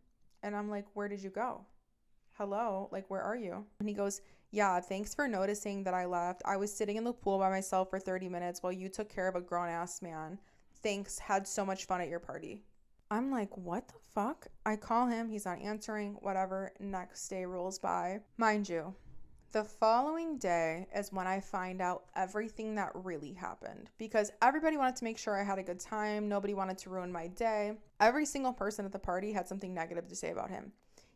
and I'm like, where did you go? Hello? Like, where are you? And he goes, yeah, thanks for noticing that I left. I was sitting in the pool by myself for 30 minutes while you took care of a grown-ass man. Thanks. Had so much fun at your party. I'm like, what the fuck? I call him. He's not answering. Whatever. Next day rolls by. Mind you, the following day is when I find out everything that really happened because everybody wanted to make sure I had a good time. Nobody wanted to ruin my day. Every single person at the party had something negative to say about him.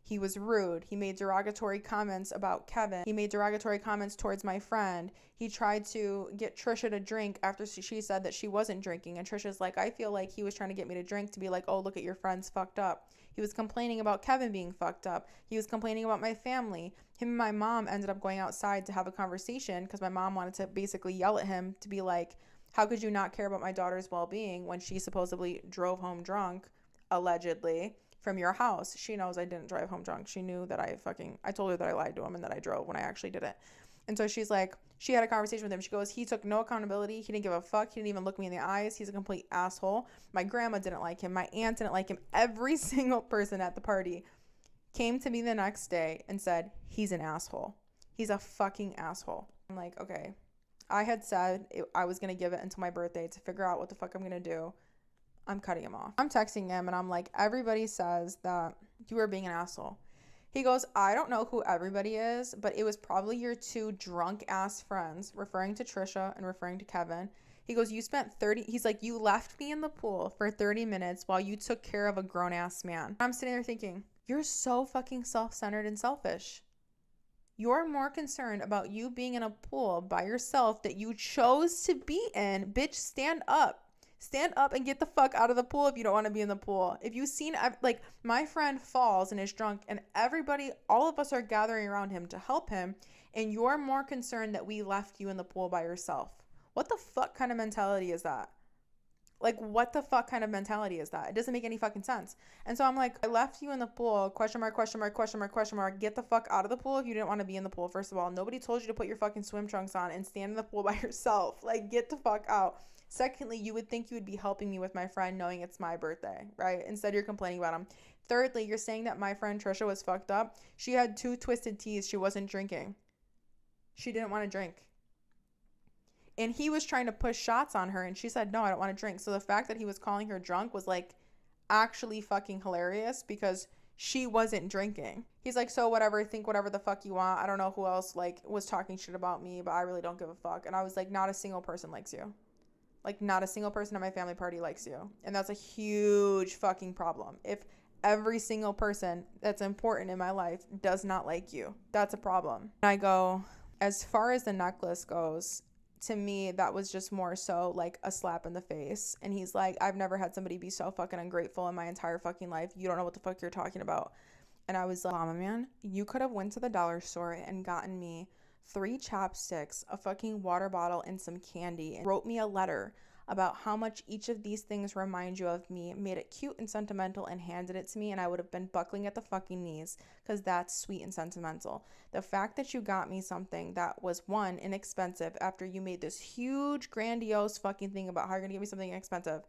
He was rude. He made derogatory comments about Kevin. He made derogatory comments towards my friend. He tried to get Trisha to drink after she said that she wasn't drinking. And Trisha's like, I feel like he was trying to get me to drink to be like, oh, look at your friend's fucked up. He was complaining about Kevin being fucked up. He was complaining about my family. Him and my mom ended up going outside to have a conversation because my mom wanted to basically yell at him to be like, how could you not care about my daughter's well-being when she supposedly drove home drunk, allegedly, from your house? She knows I didn't drive home drunk. She knew that I told her that I lied to him and that I drove when I actually didn't. And so she's like, she had a conversation with him. She goes, he took no accountability. He didn't give a fuck. He didn't even look me in the eyes. He's a complete asshole. My grandma didn't like him. My aunt didn't like him. Every single person at the party came to me the next day and said, he's an asshole. He's a fucking asshole. I'm like, okay. I had said I was going to give it until my birthday to figure out what the fuck I'm going to do. I'm cutting him off. I'm texting him and I'm like, everybody says that you are being an asshole. He goes, I don't know who everybody is, but it was probably your 2 drunk ass friends, referring to Trisha and referring to Kevin. He goes, he's like, you left me in the pool for 30 minutes while you took care of a grown ass man. I'm sitting there thinking, you're so fucking self-centered and selfish. You're more concerned about you being in a pool by yourself that you chose to be in. Bitch, stand up. Stand up and get the fuck out of the pool if you don't want to be in the pool. If you've seen, like, my friend falls and is drunk and everybody, all of us are gathering around him to help him, and you're more concerned that we left you in the pool by yourself. What the fuck kind of mentality is that? Like, what the fuck kind of mentality is that? It doesn't make any fucking sense. And so I'm like, I left you in the pool, question mark, question mark, question mark, question mark. Get the fuck out of the pool if you didn't want to be in the pool, first of all. Nobody told you to put your fucking swim trunks on and stand in the pool by yourself. Like, get the fuck out. Secondly, you would think you would be helping me with my friend knowing it's my birthday, right? Instead, you're complaining about him. Thirdly, you're saying that my friend Trisha was fucked up. She had 2 twisted teas. She wasn't drinking. She didn't want to drink. And he was trying to push shots on her and she said, no, I don't want to drink. So the fact that he was calling her drunk was like actually fucking hilarious because she wasn't drinking. He's like, so whatever, think whatever the fuck you want. I don't know who else like was talking shit about me, but I really don't give a fuck. And I was like, not a single person likes you. Like, not a single person at my family party likes you. And that's a huge fucking problem. If every single person that's important in my life does not like you. That's a problem. And I go, as far as the necklace goes, to me, that was just more so like a slap in the face. And he's like, I've never had somebody be so fucking ungrateful in my entire fucking life. You don't know what the fuck you're talking about. And I was like, Llama man, you could have went to the dollar store and gotten me 3 chopsticks, a fucking water bottle, and some candy, and wrote me a letter about how much each of these things remind you of me, made it cute and sentimental, and handed it to me, and I would have been buckling at the fucking knees, because that's sweet and sentimental. The fact that you got me something that was, one, inexpensive, after you made this huge, grandiose fucking thing about how you're gonna give me something inexpensive,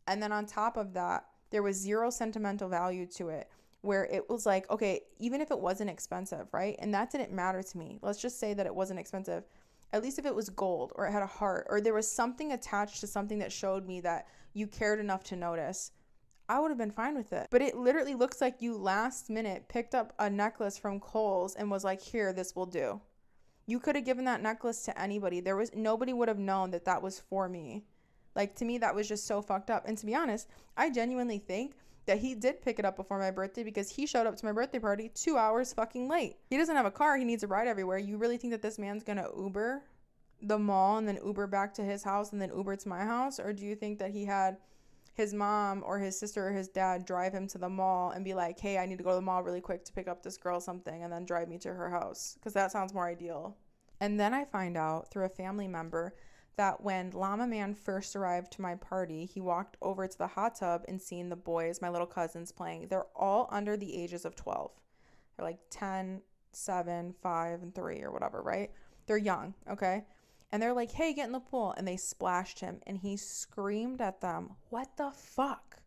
and then on top of that, there was zero sentimental value to it, where it was like, okay, even if it wasn't expensive, right? And that didn't matter to me. Let's just say that it wasn't expensive. At least if it was gold, or it had a heart, or there was something attached to something that showed me that you cared enough to notice, I would have been fine with it. But it literally looks like you last minute picked up a necklace from Kohl's and was like, here, this will do. You could have given that necklace to anybody. Nobody would have known that that was for me. Like, to me, that was just so fucked up. And to be honest, I genuinely think that he did pick it up before my birthday, because he showed up to my birthday party 2 hours fucking late. He doesn't have a car. He needs a ride everywhere. You really think that this man's gonna Uber the mall and then Uber back to his house and then Uber to my house? Or do you think that he had his mom or his sister or his dad drive him to the mall and be like, hey, I need to go to the mall really quick to pick up this girl something, and then drive me to her house? Because that sounds more ideal. And then I find out through a family member that when Llama Man first arrived to my party, he walked over to the hot tub and seen the boys, my little cousins, playing. They're all under the ages of 12. They're like 10, 7, 5, and 3 or whatever, right? They're young, okay? And they're like, hey, get in the pool. And they splashed him, and he screamed at them, what the fuck?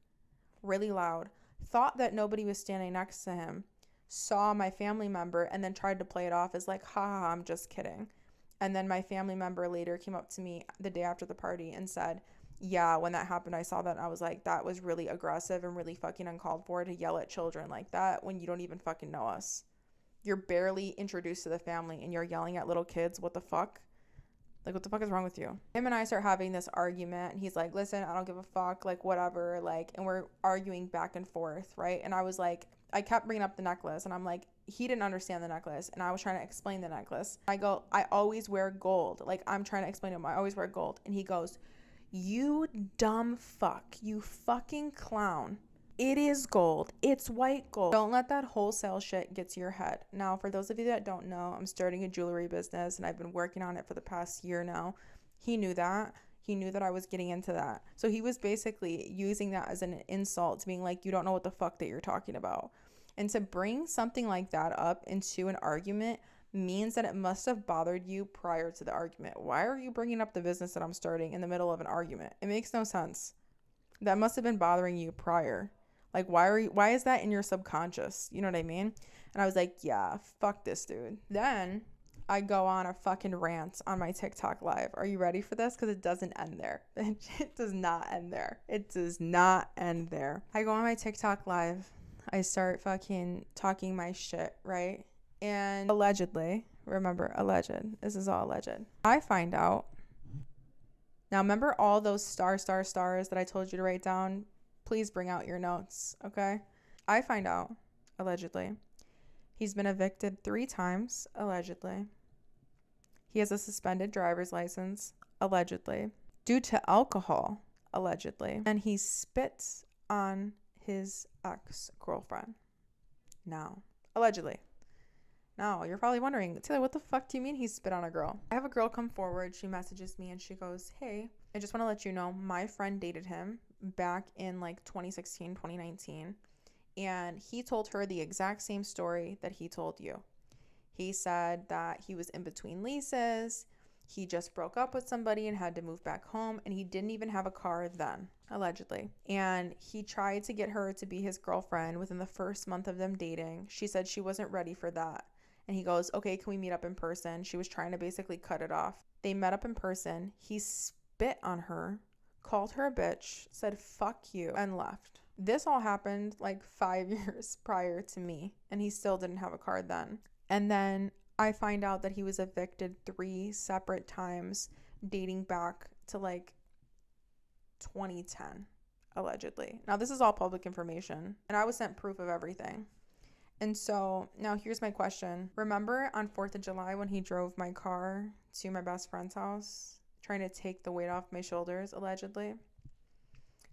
Really loud. Thought that nobody was standing next to him. Saw my family member and then tried to play it off as like, haha, I'm just kidding. And then my family member later came up to me the day after the party and said, yeah, when that happened, I saw that, and I was like, that was really aggressive and really fucking uncalled for to yell at children like that when you don't even fucking know us. You're barely introduced to the family and you're yelling at little kids. What the fuck? Like, what the fuck is wrong with you? Him and I start having this argument, and he's like, listen, I don't give a fuck, like, whatever, like, and we're arguing back and forth, right? And I was like, I kept bringing up the necklace, and I'm like, he didn't understand the necklace, and I was trying to explain the necklace. I go, I always wear gold. Like, I'm trying to explain to him, I always wear gold. And he goes, you dumb fuck, you fucking clown. It is gold. It's white gold. Don't let that wholesale shit get to your head. Now, for those of you that don't know, I'm starting a jewelry business, and I've been working on it for the past year now. He knew that. He knew that I was getting into that. So he was basically using that as an insult to being like, you don't know what the fuck that you're talking about. And to bring something like that up into an argument means that it must have bothered you prior to the argument. Why are you bringing up the business that I'm starting in the middle of an argument? It makes no sense. That must have been bothering you prior. Like, why is that in your subconscious? You know what I mean? And I was like, yeah, fuck this dude. Then I go on a fucking rant on my TikTok live. Are you ready for this? Because it doesn't end there. It does not end there. It does not end there. I go on my TikTok live. I start fucking talking my shit, right? And allegedly, remember, alleged. This is all alleged. I find out. Now, remember all those stars that I told you to write down? Please bring out your notes, okay? I find out, allegedly, he's been evicted 3 times, allegedly. He has a suspended driver's license, allegedly, due to alcohol, allegedly. And he spits on his ex-girlfriend. Now, allegedly. Now, you're probably wondering, Taylor, what the fuck do you mean he spit on a girl? I have a girl come forward. She messages me and she goes, hey, I just want to let you know my friend dated him back in like 2016, 2019. And he told her the exact same story that he told you. He said that he was in between leases. He just broke up with somebody and had to move back home. And he didn't even have a car then, allegedly. And he tried to get her to be his girlfriend within the first month of them dating. She said she wasn't ready for that. And he goes, okay, can we meet up in person? She was trying to basically cut it off. They met up in person. He spit on her, called her a bitch, said fuck you, and left. This all happened like 5 years prior to me, and he still didn't have a car then. And then I find out that he was evicted 3 separate times dating back to like 2010. allegedly. Now, this is all public information, and I was sent proof of everything. And so now here's my question. Remember on 4th of July when he drove my car to my best friend's house, trying to take the weight off my shoulders, allegedly?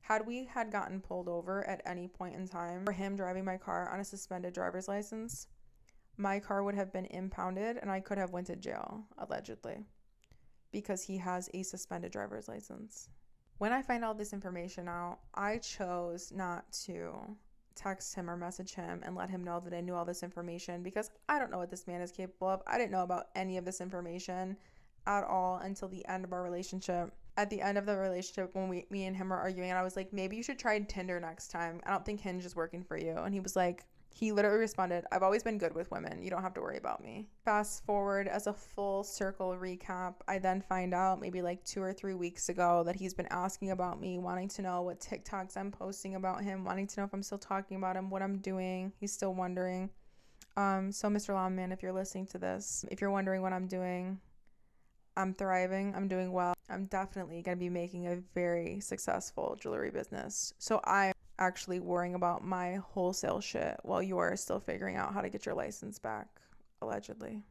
Had we had gotten pulled over at any point in time for him driving my car on a suspended driver's license, my car would have been impounded and I could have went to jail, allegedly, because he has a suspended driver's license. When I find all this information out, I chose not to text him or message him and let him know that I knew all this information, because I don't know what this man is capable of. I didn't know about any of this information at all until the end of our relationship. At the end of the relationship, when me and him were arguing, and I was like, maybe you should try Tinder next time. I don't think Hinge is working for you. And he was like, he literally responded, I've always been good with women. You don't have to worry about me. Fast forward as a full circle recap, I then find out maybe like 2 or 3 weeks ago that he's been asking about me, wanting to know what TikToks I'm posting about him, wanting to know if I'm still talking about him, what I'm doing. He's still wondering. So Mr. Llama, if you're listening to this, if you're wondering what I'm doing, I'm thriving. I'm doing well. I'm definitely going to be making a very successful jewelry business. So I'm actually worrying about my wholesale shit while you're still figuring out how to get your license back, allegedly.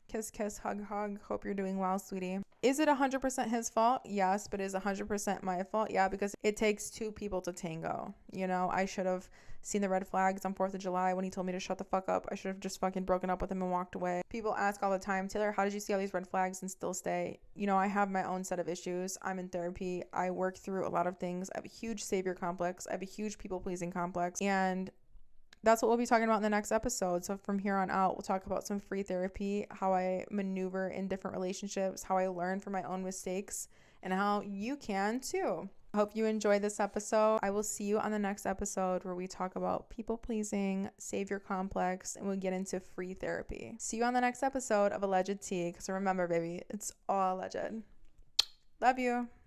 Kiss, kiss, hug, hug. Hope you're doing well, sweetie. Is it 100% his fault? Yes, but is 100% my fault? Yeah, because it takes 2 people to tango. You know, I should have seen the red flags on 4th of July when he told me to shut the fuck up. I should have just fucking broken up with him and walked away. People ask all the time, Taylor, how did you see all these red flags and still stay? You know, I have my own set of issues. I'm in therapy. I work through a lot of things. I have a huge savior complex. I have a huge people-pleasing complex. And that's what we'll be talking about in the next episode. So from here on out, we'll talk about some free therapy, how I maneuver in different relationships, how I learn from my own mistakes, and how you can too. I hope you enjoyed this episode. I will see you on the next episode where we talk about people pleasing, savior complex, and we'll get into free therapy. See you on the next episode of Alleged Tea, because remember, baby, it's all alleged. Love you.